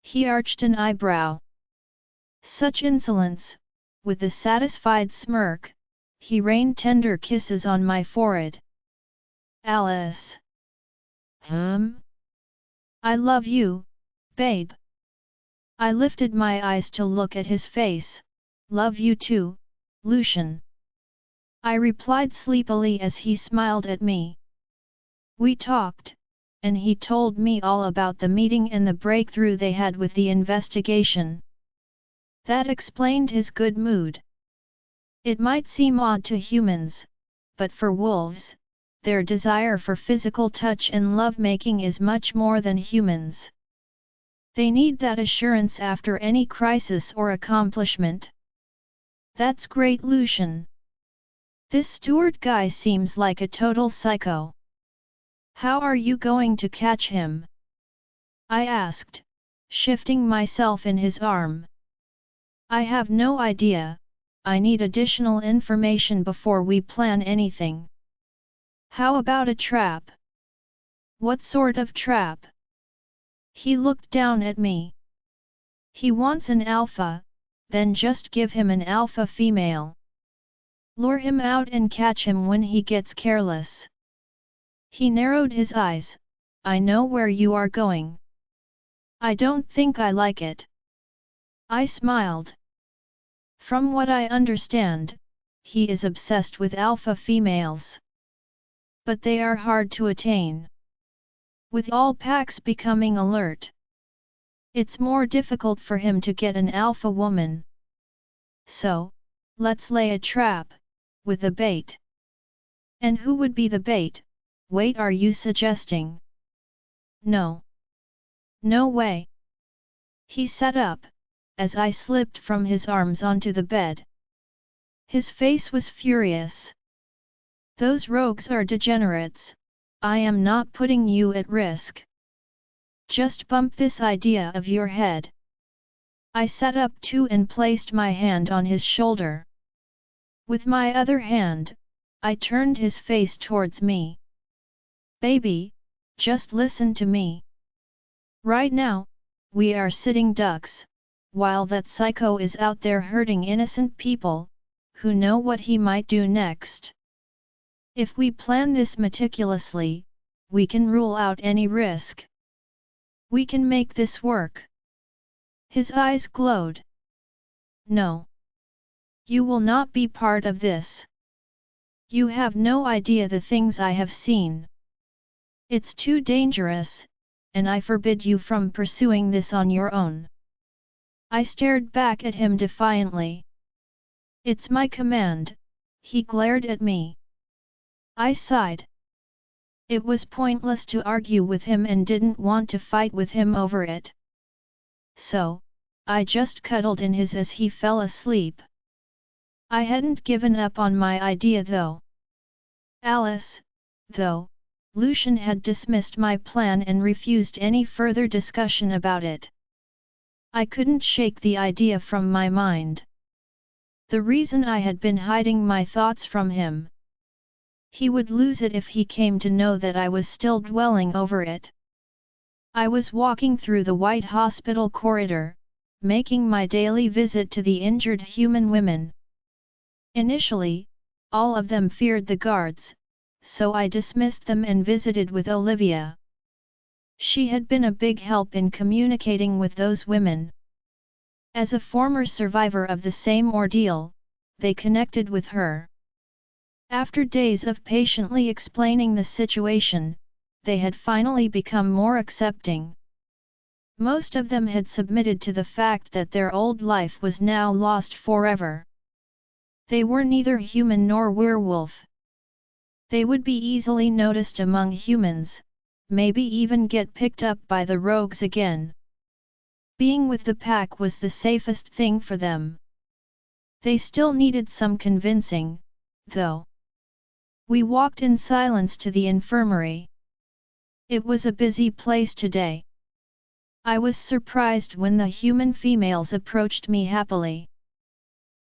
He arched an eyebrow. Such insolence, with a satisfied smirk, he rained tender kisses on my forehead. Alice. I love you, babe. I lifted my eyes to look at his face. Love you too, Lucian. I replied sleepily as he smiled at me. We talked, and he told me all about the meeting and the breakthrough they had with the investigation. That explained his good mood. It might seem odd to humans, but for wolves, their desire for physical touch and lovemaking is much more than humans. They need that assurance after any crisis or accomplishment. That's great, Lucian. This Stewart guy seems like a total psycho. How are you going to catch him? I asked, shifting myself in his arm. I have no idea, I need additional information before we plan anything. How about a trap? What sort of trap? He looked down at me. He wants an alpha, then just give him an alpha female. Lure him out and catch him when he gets careless. He narrowed his eyes. I know where you are going. I don't think I like it. I smiled. From what I understand, he is obsessed with alpha females. But they are hard to attain. With all packs becoming alert, it's more difficult for him to get an alpha woman. So, let's lay a trap, with a bait. And who would be the bait? Wait, are you suggesting? No. No way. He sat up, as I slipped from his arms onto the bed. His face was furious. Those rogues are degenerates. I am not putting you at risk. Just bump this idea of your head. I sat up too and placed my hand on his shoulder. With my other hand, I turned his face towards me. Baby, just listen to me. Right now, we are sitting ducks, while that psycho is out there hurting innocent people, who know what he might do next. If we plan this meticulously, we can rule out any risk. We can make this work. His eyes glowed. No. You will not be part of this. You have no idea the things I have seen. It's too dangerous, and I forbid you from pursuing this on your own. I stared back at him defiantly. It's my command, he glared at me. I sighed. It was pointless to argue with him and didn't want to fight with him over it. So, I just cuddled in his as he fell asleep. I hadn't given up on my idea though. Alice, though, Lucian had dismissed my plan and refused any further discussion about it. I couldn't shake the idea from my mind. The reason I had been hiding my thoughts from him. He would lose it if he came to know that I was still dwelling over it. I was walking through the white hospital corridor, making my daily visit to the injured human women. Initially, all of them feared the guards, so I dismissed them and visited with Olivia. She had been a big help in communicating with those women. As a former survivor of the same ordeal, they connected with her. After days of patiently explaining the situation, they had finally become more accepting. Most of them had submitted to the fact that their old life was now lost forever. They were neither human nor werewolf. They would be easily noticed among humans, maybe even get picked up by the rogues again. Being with the pack was the safest thing for them. They still needed some convincing, though. We walked in silence to the infirmary. It was a busy place today. I was surprised when the human females approached me happily.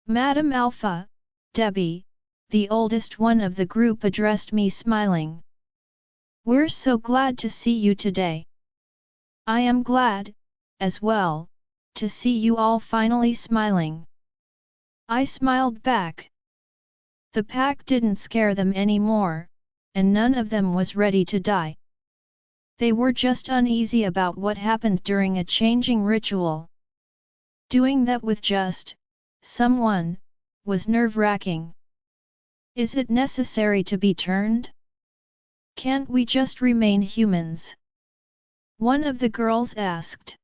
Madam Alpha, Debbie, the oldest one of the group, addressed me smiling. We're so glad to see you today. I am glad, as well, to see you all finally smiling. I smiled back. The pack didn't scare them anymore, and none of them was ready to die. They were just uneasy about what happened during a changing ritual. Doing that with just someone was nerve-wracking. Is it necessary to be turned? Can't we just remain humans? One of the girls asked.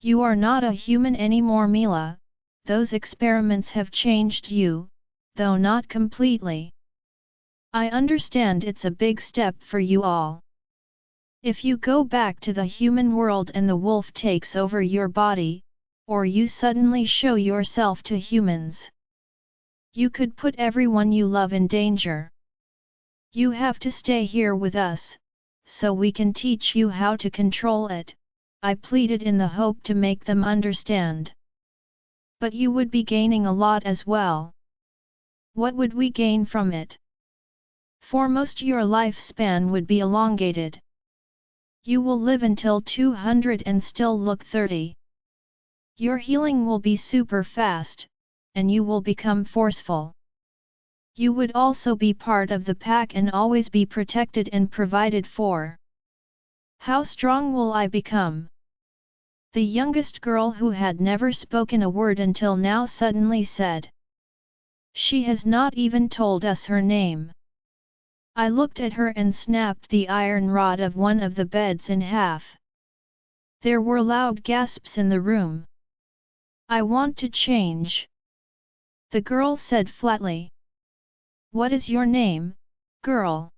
You are not a human anymore, Mila. Those experiments have changed you, though not completely. I understand it's a big step for you all. If you go back to the human world and the wolf takes over your body, or you suddenly show yourself to humans, you could put everyone you love in danger. You have to stay here with us, so we can teach you how to control it, I pleaded in the hope to make them understand. But you would be gaining a lot as well. What would we gain from it? Foremost, your lifespan would be elongated. You will live until 200 and still look 30. Your healing will be super fast, and you will become forceful. You would also be part of the pack and always be protected and provided for. How strong will I become? The youngest girl, who had never spoken a word until now, suddenly said. She has not even told us her name. I looked at her and snapped the iron rod of one of the beds in half. There were loud gasps in the room. I want to change, the girl said flatly. What is your name, girl?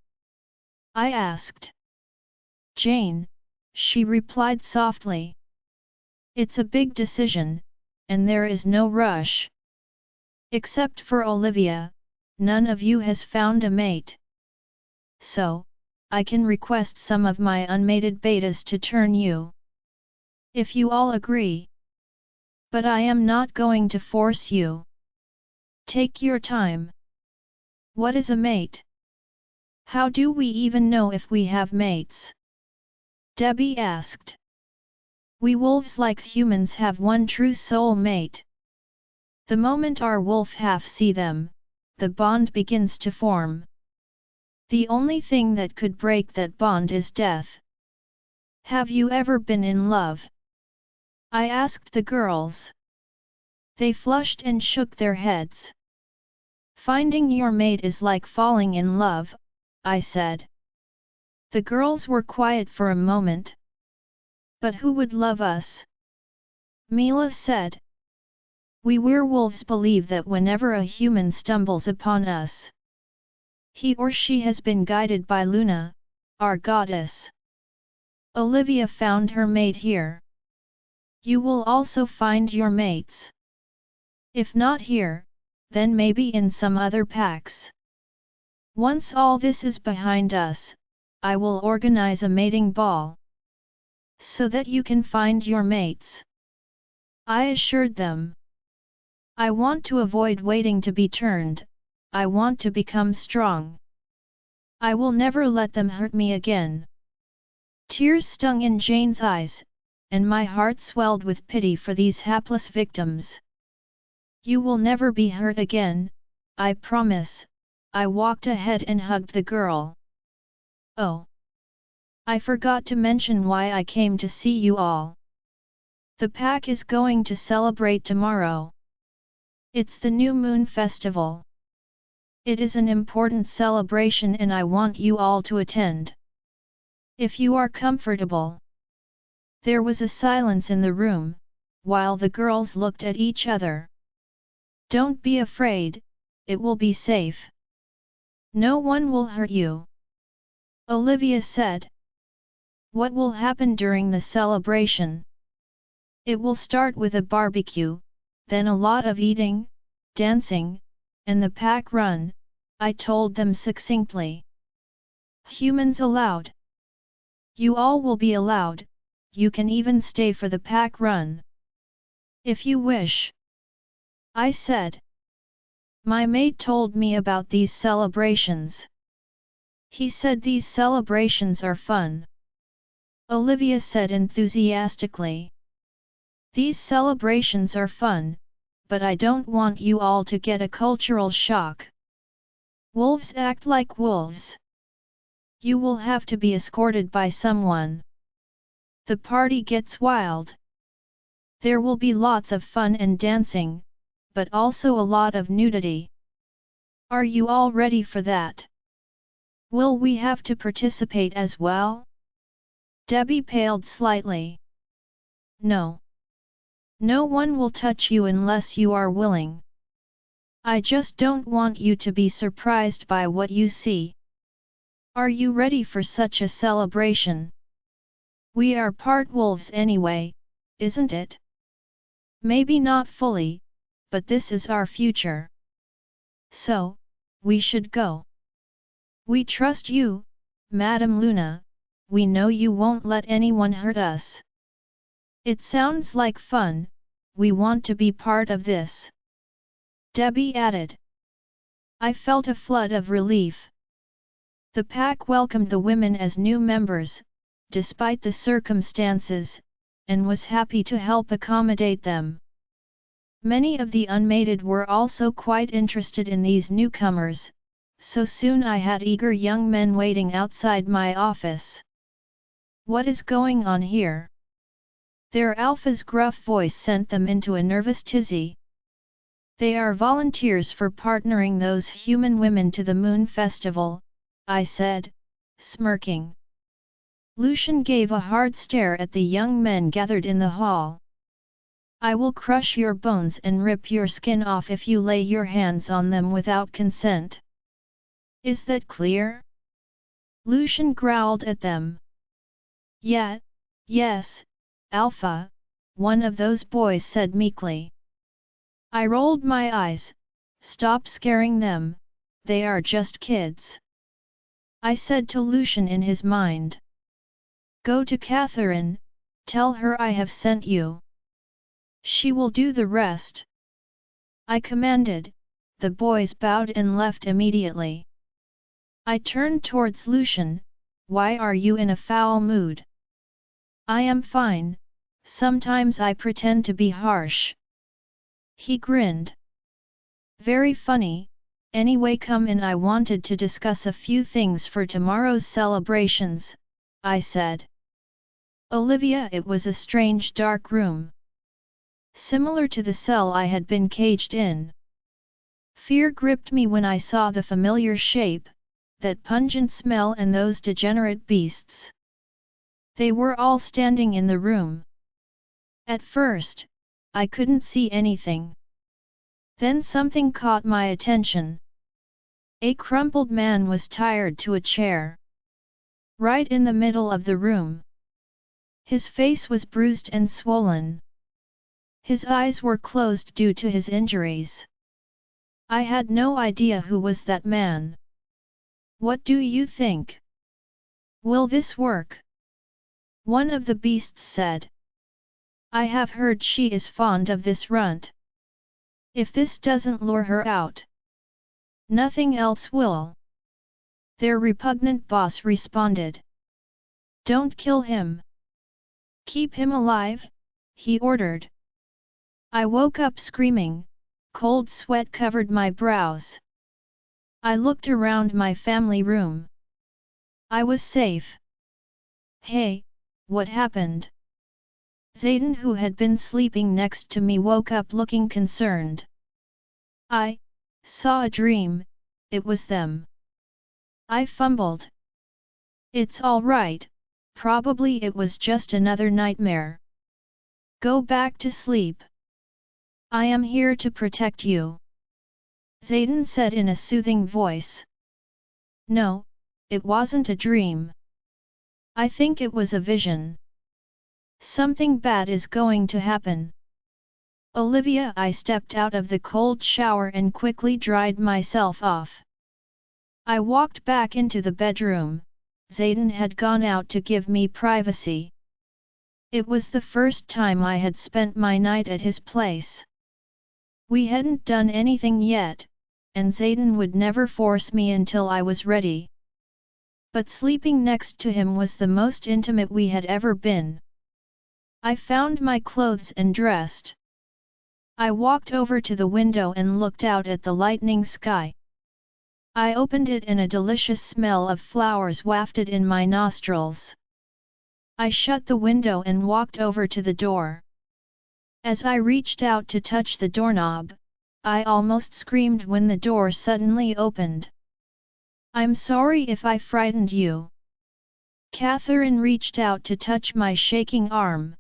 I asked. Jane, she replied softly. It's a big decision, and there is no rush. Except for Olivia, none of you has found a mate. So, I can request some of my unmated betas to turn you. If you all agree. But I am not going to force you. Take your time. What is a mate? How do we even know if we have mates? Debbie asked. We wolves, like humans, have one true soul mate. The moment our wolf half see them, the bond begins to form. The only thing that could break that bond is death. Have you ever been in love? I asked the girls. They flushed and shook their heads. Finding your mate is like falling in love, I said. The girls were quiet for a moment. But who would love us? Mila said. We werewolves believe that whenever a human stumbles upon us, he or she has been guided by Luna, our goddess. Olivia found her mate here. You will also find your mates. If not here, then maybe in some other packs. Once all this is behind us, I will organize a mating ball, so that you can find your mates. I assured them. I want to avoid waiting to be turned, I want to become strong. I will never let them hurt me again. Tears stung in Jane's eyes, and my heart swelled with pity for these hapless victims. You will never be hurt again, I promise. I walked ahead and hugged the girl. Oh! I forgot to mention why I came to see you all. The pack is going to celebrate tomorrow. It's the New Moon Festival. It is an important celebration and I want you all to attend. If you are comfortable. There was a silence in the room, while the girls looked at each other. Don't be afraid, it will be safe. No one will hurt you. Olivia said. What will happen during the celebration? It will start with a barbecue, then a lot of eating, dancing, and the pack run, I told them succinctly. Humans allowed. You all will be allowed, you can even stay for the pack run. If you wish. I said. My mate told me about these celebrations. He said these celebrations are fun. Olivia said enthusiastically. These celebrations are fun, but I don't want you all to get a cultural shock. Wolves act like wolves. You will have to be escorted by someone. The party gets wild. There will be lots of fun and dancing, but also a lot of nudity. Are you all ready for that? Will we have to participate as well? Debbie paled slightly. No. No one will touch you unless you are willing. I just don't want you to be surprised by what you see. Are you ready for such a celebration? We are part wolves anyway, isn't it? Maybe not fully, but this is our future. So, we should go. We trust you, Madame Luna, we know you won't let anyone hurt us. It sounds like fun, we want to be part of this. Debbie added. I felt a flood of relief. The pack welcomed the women as new members, despite the circumstances, and was happy to help accommodate them. Many of the unmated were also quite interested in these newcomers, so soon I had eager young men waiting outside my office. "What is going on here?" Their alpha's gruff voice sent them into a nervous tizzy. "They are volunteers for partnering those human women to the Moon Festival," I said, smirking. Lucian gave a hard stare at the young men gathered in the hall. "I will crush your bones and rip your skin off if you lay your hands on them without consent. Is that clear?" Lucian growled at them. "Yeah, yes, Alpha," one of those boys said meekly. I rolled my eyes. "Stop scaring them, they are just kids," I said to Lucian in his mind. "Go to Catherine, tell her I have sent you. She will do the rest," I commanded. The boys bowed and left immediately. I turned towards Lucian. "Why are you in a foul mood?" "I am fine, sometimes I pretend to be harsh." He grinned. "Very funny, anyway come in, I wanted to discuss a few things for tomorrow's celebrations," I said. "Olivia," it was a strange dark room. Similar to the cell I had been caged in. Fear gripped me when I saw the familiar shape, that pungent smell and those degenerate beasts. They were all standing in the room. At first, I couldn't see anything. Then something caught my attention. A crumpled man was tied to a chair. Right in the middle of the room. His face was bruised and swollen. His eyes were closed due to his injuries. I had no idea who was that man. "What do you think? Will this work?" one of the beasts said. "I have heard she is fond of this runt. If this doesn't lure her out, nothing else will." Their repugnant boss responded. "Don't kill him. Keep him alive," he ordered. I woke up screaming, cold sweat covered my brows. I looked around my family room. I was safe. "Hey, what happened?" Zayden, who had been sleeping next to me, woke up looking concerned. "I saw a dream, it was them." I fumbled. "It's all right, probably it was just another nightmare. Go back to sleep. I am here to protect you," Zayden said in a soothing voice. "No, it wasn't a dream. I think it was a vision. Something bad is going to happen." "Olivia," I stepped out of the cold shower and quickly dried myself off. I walked back into the bedroom. Zayden had gone out to give me privacy. It was the first time I had spent my night at his place. We hadn't done anything yet, and Zayden would never force me until I was ready. But sleeping next to him was the most intimate we had ever been. I found my clothes and dressed. I walked over to the window and looked out at the lightning sky. I opened it and a delicious smell of flowers wafted in my nostrils. I shut the window and walked over to the door. As I reached out to touch the doorknob, I almost screamed when the door suddenly opened. "I'm sorry if I frightened you." Catherine reached out to touch my shaking arm.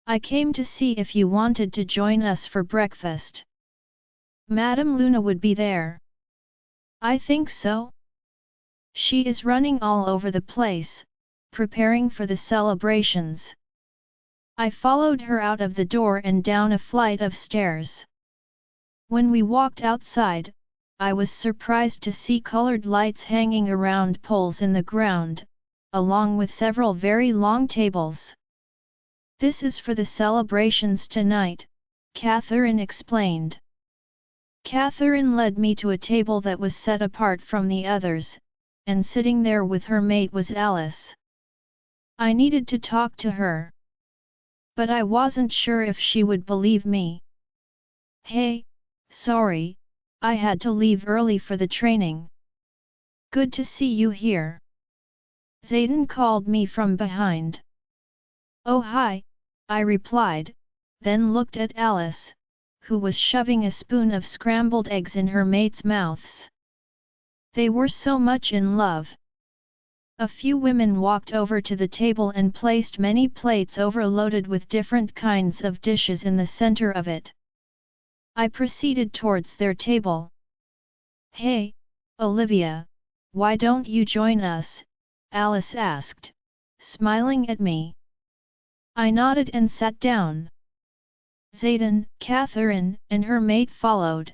"I came to see if you wanted to join us for breakfast. Madame Luna would be there." "I think so. She is running all over the place, preparing for the celebrations." I followed her out of the door and down a flight of stairs. When we walked outside, I was surprised to see colored lights hanging around poles in the ground, along with several very long tables. "This is for the celebrations tonight," Catherine explained. Catherine led me to a table that was set apart from the others, and sitting there with her mate was Alice. I needed to talk to her. But I wasn't sure if she would believe me. Hey, sorry, I had to leave early for the training. Good to see you here. Zayden called me from behind. Oh hi, I replied, then looked at Alice, who was shoving a spoon of scrambled eggs in her mates' mouths. They were so much in love. A few women walked over to the table and placed many plates overloaded with different kinds of dishes in the center of it. I proceeded towards their table. Hey, Olivia, why don't you join us? Alice asked, smiling at me. I nodded and sat down. Zayden, Catherine, and her mate followed.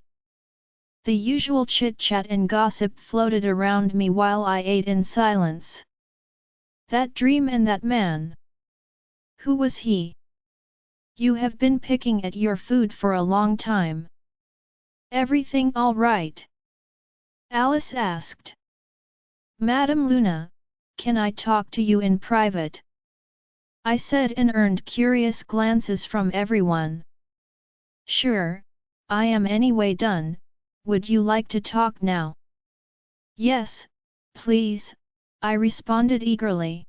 The usual chit-chat and gossip floated around me while I ate in silence. That dream and that man. Who was he? You have been picking at your food for a long time. Everything all right? Alice asked. Madame Luna, can I talk to you in private? I said and earned curious glances from everyone. Sure, I am anyway done. Would you like to talk now? Yes, please, I responded eagerly.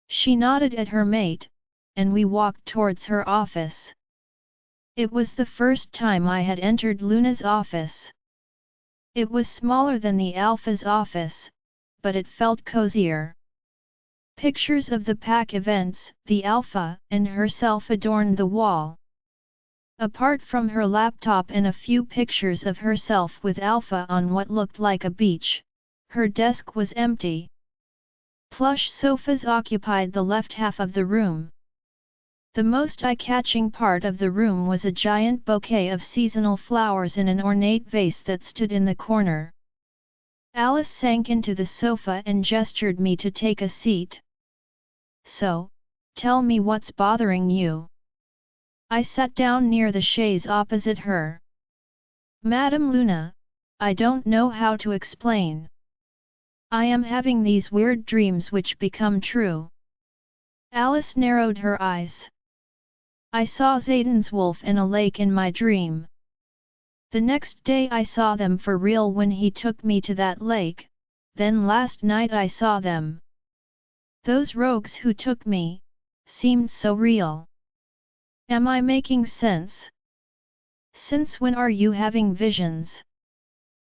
She nodded at her mate, and we walked towards her office. It was the first time I had entered Luna's office. It was smaller than the Alpha's office, but it felt cozier. Pictures of the pack events, the Alpha, and herself adorned the wall. Apart from her laptop and a few pictures of herself with Alpha on what looked like a beach, her desk was empty. Plush sofas occupied the left half of the room. The most eye-catching part of the room was a giant bouquet of seasonal flowers in an ornate vase that stood in the corner. Alice sank into the sofa and gestured me to take a seat. So, tell me what's bothering you. I sat down near the chaise opposite her. Madame Luna, I don't know how to explain. I am having these weird dreams which become true. Alice narrowed her eyes. I saw Zayden's wolf and a lake in my dream. The next day I saw them for real when he took me to that lake, then last night I saw them. Those rogues who took me seemed so real. Am I making sense? Since when are you having visions?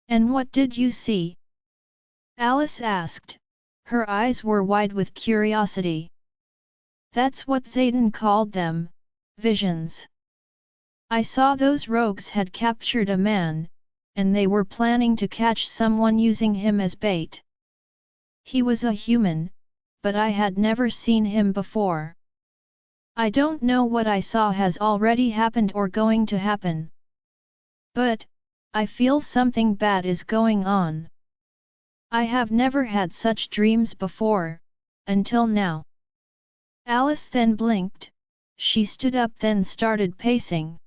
And what did you see? Alice asked. Her eyes were wide with curiosity. That's what Zayden called them, visions. I saw those rogues had captured a man, and they were planning to catch someone using him as bait. He was a human, but I had never seen him before. I don't know what I saw has already happened or going to happen. But, I feel something bad is going on. I have never had such dreams before, until now. Alice then blinked, she stood up then started pacing.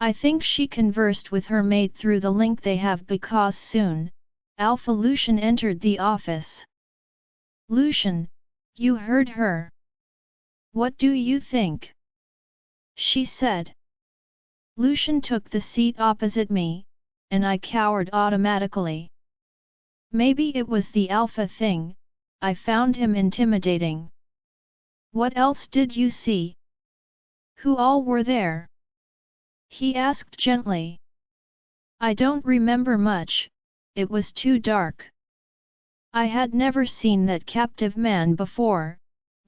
I think she conversed with her mate through the link they have because soon, Alpha Lucian entered the office. Lucian, you heard her. What do you think? She said. Lucian took the seat opposite me, and I cowered automatically. Maybe it was the Alpha thing, I found him intimidating. What else did you see? Who all were there? He asked gently. I don't remember much, it was too dark. I had never seen that captive man before,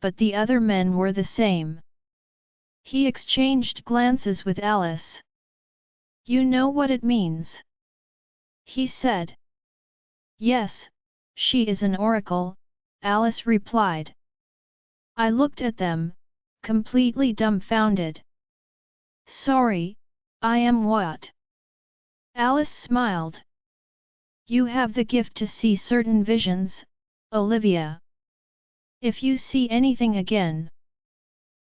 but the other men were the same. He exchanged glances with Alice. You know what it means? He said. Yes, she is an oracle, Alice replied. I looked at them, completely dumbfounded. Sorry, I am what? Alice smiled. You have the gift to see certain visions, Olivia. If you see anything again,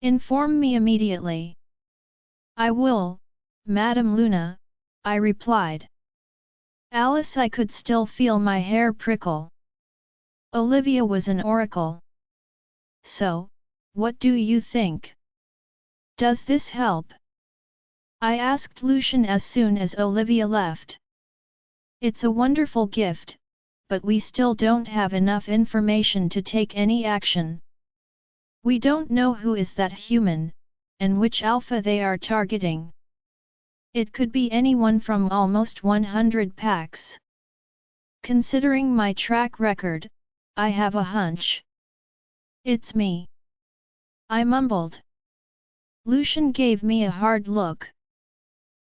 inform me immediately. I will, Madame Luna, I replied. Alice, I could still feel my hair prickle. Olivia was an oracle. So, what do you think? Does this help? I asked Lucian as soon as Olivia left. It's a wonderful gift, but we still don't have enough information to take any action. We don't know who is that human, and which alpha they are targeting. It could be anyone from almost 100 packs. Considering my track record, I have a hunch. It's me. I mumbled. Lucian gave me a hard look.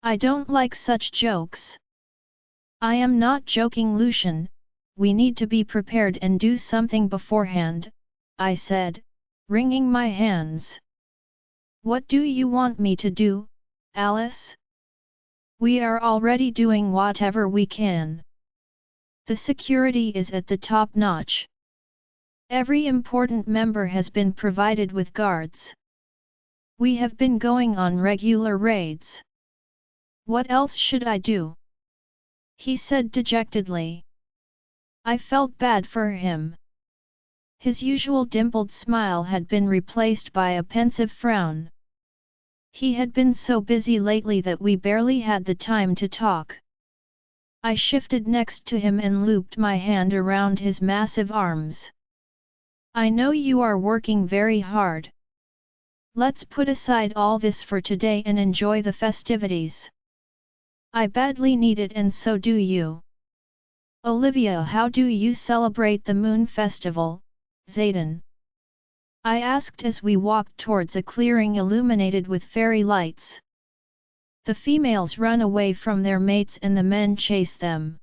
I don't like such jokes. I am not joking, Lucian. We need to be prepared and do something beforehand, I said, wringing my hands. What do you want me to do, Alice? We are already doing whatever we can. The security is at the top notch. Every important member has been provided with guards. We have been going on regular raids. What else should I do? He said dejectedly. I felt bad for him. His usual dimpled smile had been replaced by a pensive frown. He had been so busy lately that we barely had the time to talk. I shifted next to him and looped my hand around his massive arms. I know you are working very hard. Let's put aside all this for today and enjoy the festivities. I badly need it, and so do you. Olivia, how do you celebrate the Moon Festival, Zayden? I asked as we walked towards a clearing illuminated with fairy lights. The females run away from their mates and the men chase them.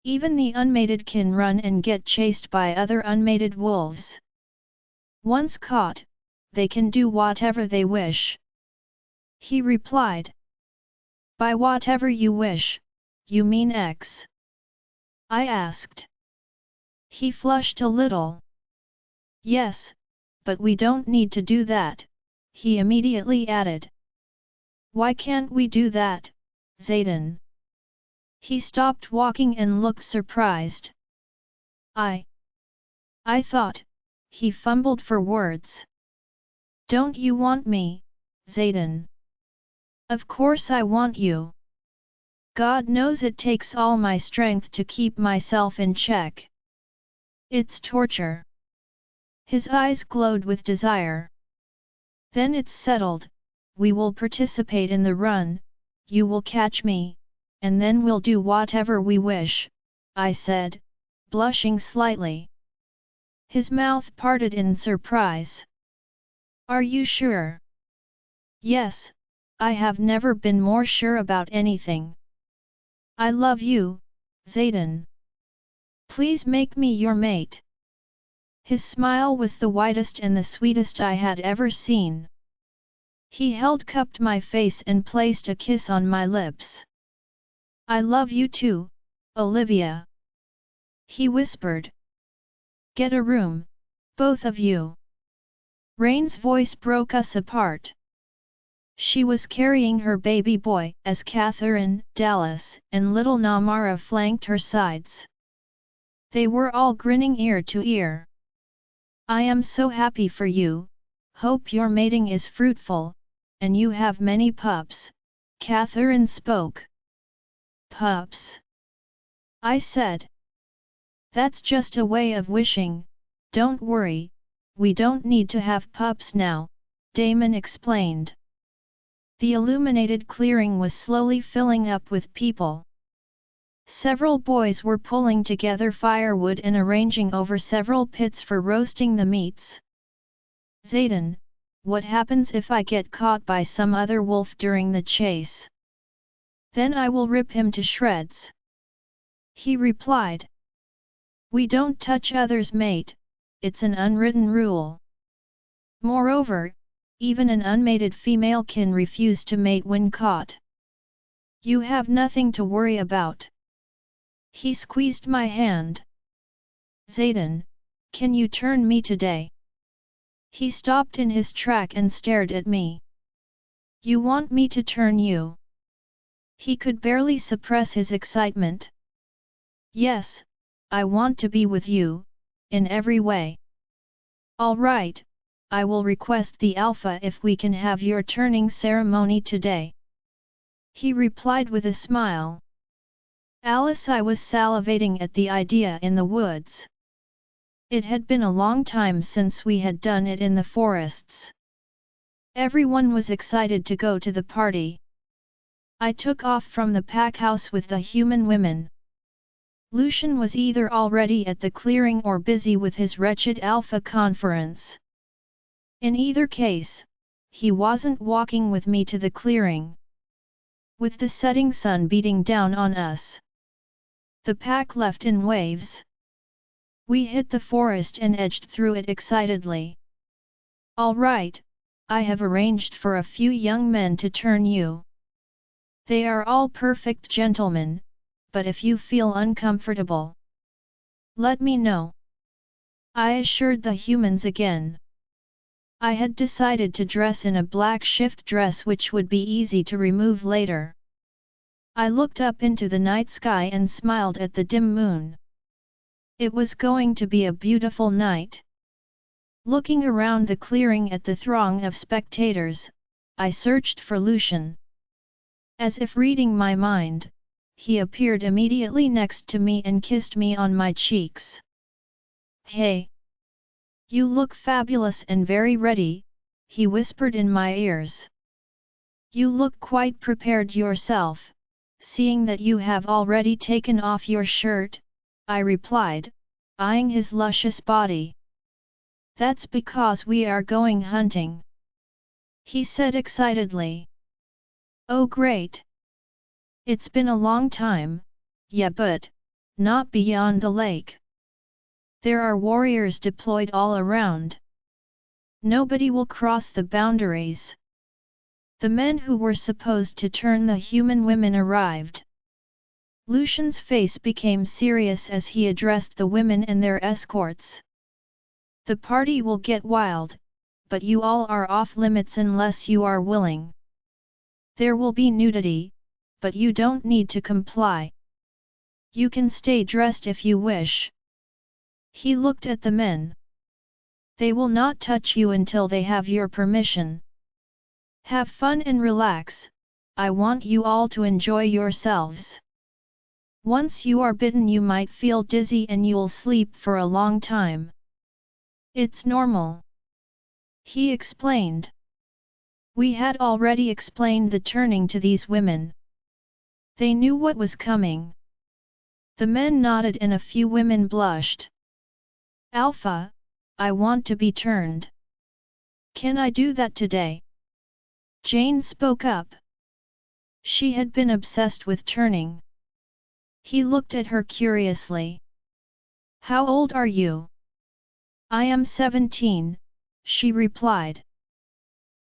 Even the unmated can run and get chased by other unmated wolves. Once caught, they can do whatever they wish. He replied. By whatever you wish, you mean X? I asked. He flushed a little. Yes, but we don't need to do that, he immediately added. Why can't we do that, Zayden? He stopped walking and looked surprised. I thought, he fumbled for words. Don't you want me, Zayden? Of course I want you. God knows it takes all my strength to keep myself in check. It's torture. His eyes glowed with desire. Then it's settled, we will participate in the run, you will catch me, and then we'll do whatever we wish, I said, blushing slightly. His mouth parted in surprise. Are you sure? Yes, I have never been more sure about anything. I love you, Zayden. Please make me your mate. His smile was the widest and the sweetest I had ever seen. He cupped my face and placed a kiss on my lips. I love you too, Olivia. He whispered. Get a room, both of you. Rain's voice broke us apart. She was carrying her baby boy as Catherine, Dallas, and little Namara flanked her sides. They were all grinning ear to ear. I am so happy for you, hope your mating is fruitful, and you have many pups, Catherine spoke. Pups? I said. That's just a way of wishing, don't worry, we don't need to have pups now, Damon explained. The illuminated clearing was slowly filling up with people. Several boys were pulling together firewood and arranging over several pits for roasting the meats. Zayden, what happens if I get caught by some other wolf during the chase? Then I will rip him to shreds. He replied. We don't touch others, mate, it's an unwritten rule. Moreover, even an unmated female can refuse to mate when caught. You have nothing to worry about. He squeezed my hand. Zayden, can you turn me today? He stopped in his track and stared at me. You want me to turn you? He could barely suppress his excitement. Yes, I want to be with you, in every way. All right, I will request the Alpha if we can have your turning ceremony today, he replied with a smile. Alice, I was salivating at the idea in the woods. It had been a long time since we had done it in the forests. Everyone was excited to go to the party. I took off from the pack house with the human women. Lucian was either already at the clearing or busy with his wretched Alpha conference. In either case, he wasn't walking with me to the clearing. With the setting sun beating down on us, the pack left in waves. We hit the forest and edged through it excitedly. All right, I have arranged for a few young men to turn you. They are all perfect gentlemen, but if you feel uncomfortable, let me know. I assured the humans again. I had decided to dress in a black shift dress which would be easy to remove later. I looked up into the night sky and smiled at the dim moon. It was going to be a beautiful night. Looking around the clearing at the throng of spectators, I searched for Lucian. As if reading my mind, he appeared immediately next to me and kissed me on my cheeks. Hey! You look fabulous and very ready, he whispered in my ears. You look quite prepared yourself, seeing that you have already taken off your shirt, I replied, eyeing his luscious body. That's because we are going hunting, he said excitedly. Oh great! It's been a long time, yeah, but not beyond the lake. There are warriors deployed all around. Nobody will cross the boundaries. The men who were supposed to turn the human women arrived. Lucian's face became serious as he addressed the women and their escorts. The party will get wild, but you all are off limits unless you are willing. There will be nudity, but you don't need to comply. You can stay dressed if you wish. He looked at the men. They will not touch you until they have your permission. Have fun and relax, I want you all to enjoy yourselves. Once you are bitten you might feel dizzy and you'll sleep for a long time. It's normal, he explained. We had already explained the turning to these women. They knew what was coming. The men nodded and a few women blushed. Alpha, I want to be turned. Can I do that today? Jane spoke up. She had been obsessed with turning. He looked at her curiously. How old are you? I am 17, she replied.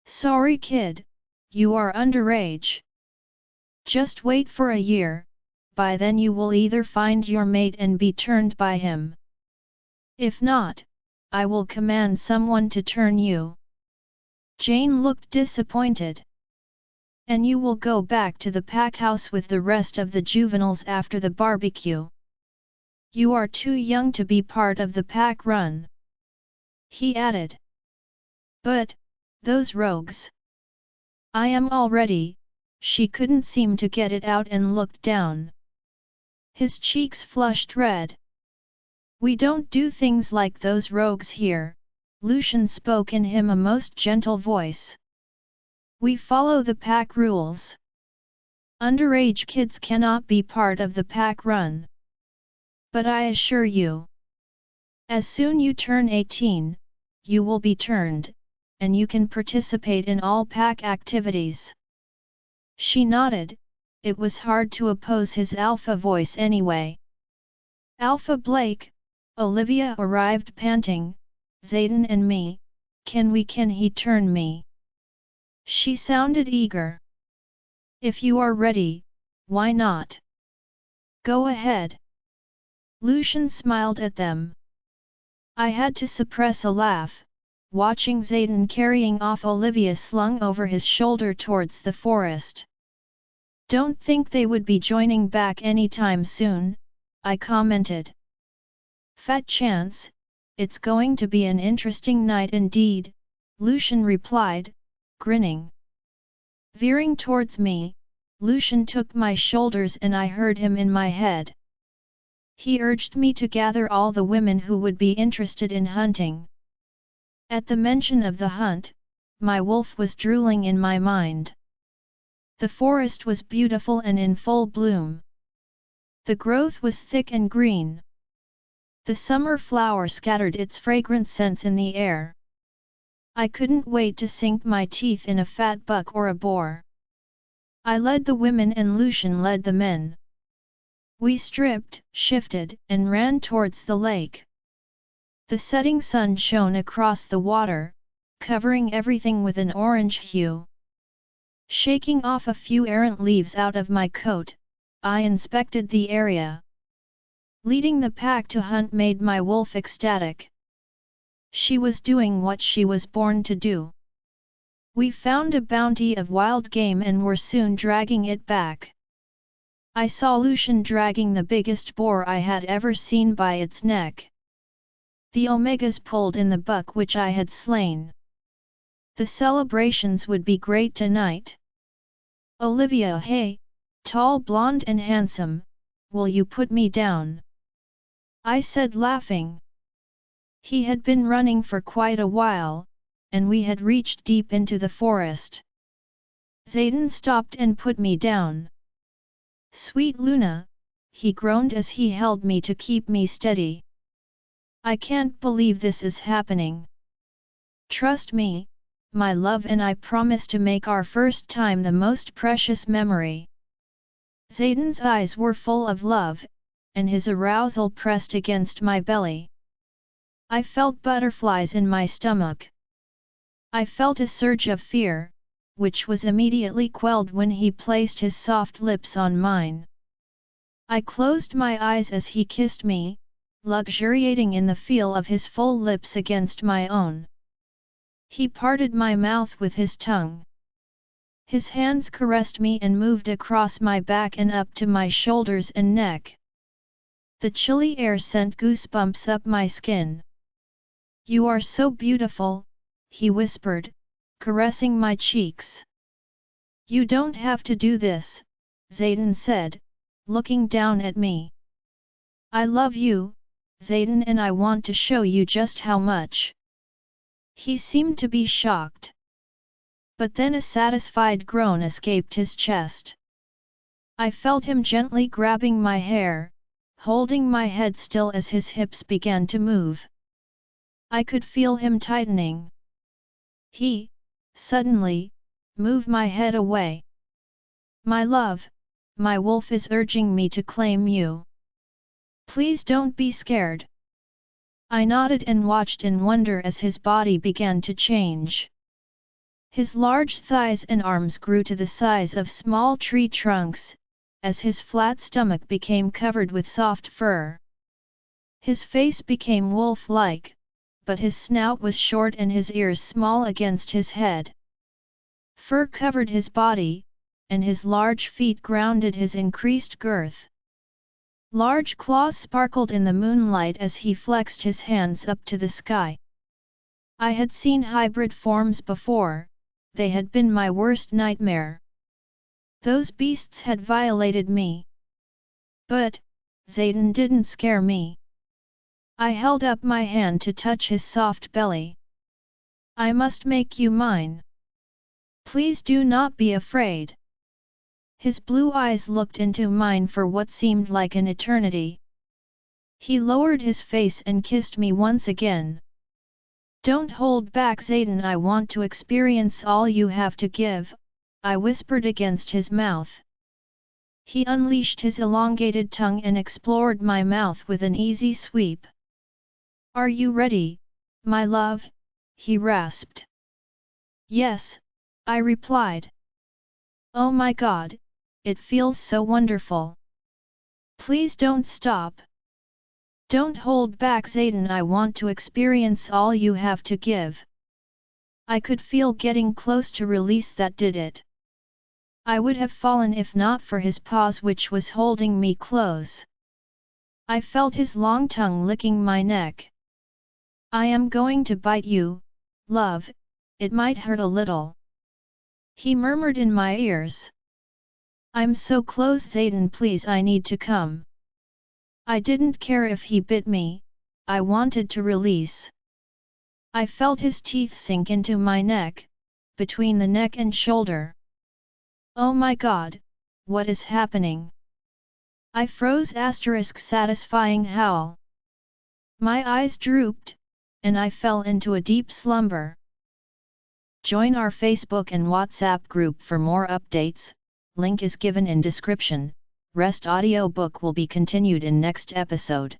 Sorry kid, you are underage. Just wait for a year, by then you will either find your mate and be turned by him. If not, I will command someone to turn you. Jane looked disappointed. And you will go back to the pack house with the rest of the juveniles after the barbecue. You are too young to be part of the pack run, he added. But, those rogues. I am all ready, she couldn't seem to get it out and looked down. His cheeks flushed red. We don't do things like those rogues here, Lucian spoke in him a most gentle voice. We follow the pack rules. Underage kids cannot be part of the pack run. But I assure you, as soon you turn 18, you will be turned, and you can participate in all pack activities. She nodded, it was hard to oppose his alpha voice anyway. Alpha Blake, Olivia arrived panting, Zayden and me, can he turn me? She sounded eager. If you are ready, why not? Go ahead. Lucian smiled at them. I had to suppress a laugh, watching Zayden carrying off Olivia slung over his shoulder towards the forest. Don't think they would be joining back anytime soon, I commented. Fat chance, it's going to be an interesting night indeed, Lucian replied, grinning. Veering towards me, Lucian took my shoulders and I heard him in my head. He urged me to gather all the women who would be interested in hunting. At the mention of the hunt, my wolf was drooling in my mind. The forest was beautiful and in full bloom. The growth was thick and green. The summer flower scattered its fragrant scents in the air. I couldn't wait to sink my teeth in a fat buck or a boar. I led the women and Lucian led the men. We stripped, shifted, and ran towards the lake. The setting sun shone across the water, covering everything with an orange hue. Shaking off a few errant leaves out of my coat, I inspected the area. Leading the pack to hunt made my wolf ecstatic. She was doing what she was born to do. We found a bounty of wild game and were soon dragging it back. I saw Lucian dragging the biggest boar I had ever seen by its neck. The omegas pulled in the buck which I had slain. The celebrations would be great tonight. Olivia, hey, tall, blonde and handsome, will you put me down? I said laughing. He had been running for quite a while, and we had reached deep into the forest. Zayden stopped and put me down. Sweet Luna, he groaned as he held me to keep me steady. I can't believe this is happening. Trust me, my love, and I promise to make our first time the most precious memory. Zayden's eyes were full of love, and his arousal pressed against my belly. I felt butterflies in my stomach. I felt a surge of fear, which was immediately quelled when he placed his soft lips on mine. I closed my eyes as he kissed me, luxuriating in the feel of his full lips against my own. He parted my mouth with his tongue. His hands caressed me and moved across my back and up to my shoulders and neck. The chilly air sent goosebumps up my skin. You are so beautiful, he whispered, caressing my cheeks. You don't have to do this, Zayden said, looking down at me. I love you, Zayden, and I want to show you just how much. He seemed to be shocked. But then a satisfied groan escaped his chest. I felt him gently grabbing my hair, holding my head still as his hips began to move. I could feel him tightening. He, suddenly, moved my head away. My love, my wolf is urging me to claim you. Please don't be scared. I nodded and watched in wonder as his body began to change. His large thighs and arms grew to the size of small tree trunks, as his flat stomach became covered with soft fur. His face became wolf-like, but his snout was short and his ears small against his head. Fur covered his body, and his large feet grounded his increased girth. Large claws sparkled in the moonlight as he flexed his hands up to the sky. I had seen hybrid forms before, they had been my worst nightmare. Those beasts had violated me. But, Zayden didn't scare me. I held up my hand to touch his soft belly. I must make you mine. Please do not be afraid. His blue eyes looked into mine for what seemed like an eternity. He lowered his face and kissed me once again. Don't hold back, Zayden, I want to experience all you have to give, I whispered against his mouth. He unleashed his elongated tongue and explored my mouth with an easy sweep. Are you ready, my love? He rasped. Yes, I replied. Oh my God, it feels so wonderful. Please don't stop. Don't hold back, Zayden, I want to experience all you have to give. I could feel getting close to release that did it. I would have fallen if not for his paws which was holding me close. I felt his long tongue licking my neck. I am going to bite you, love, it might hurt a little. He murmured in my ears. I'm so close, Zayden, please, I need to come. I didn't care if he bit me, I wanted to release. I felt his teeth sink into my neck, between the neck and shoulder. Oh my god, what is happening? I froze. Satisfying howl. My eyes drooped, and I fell into a deep slumber. Join our Facebook and WhatsApp group for more updates, link is given in description. Rest audiobook will be continued in next episode.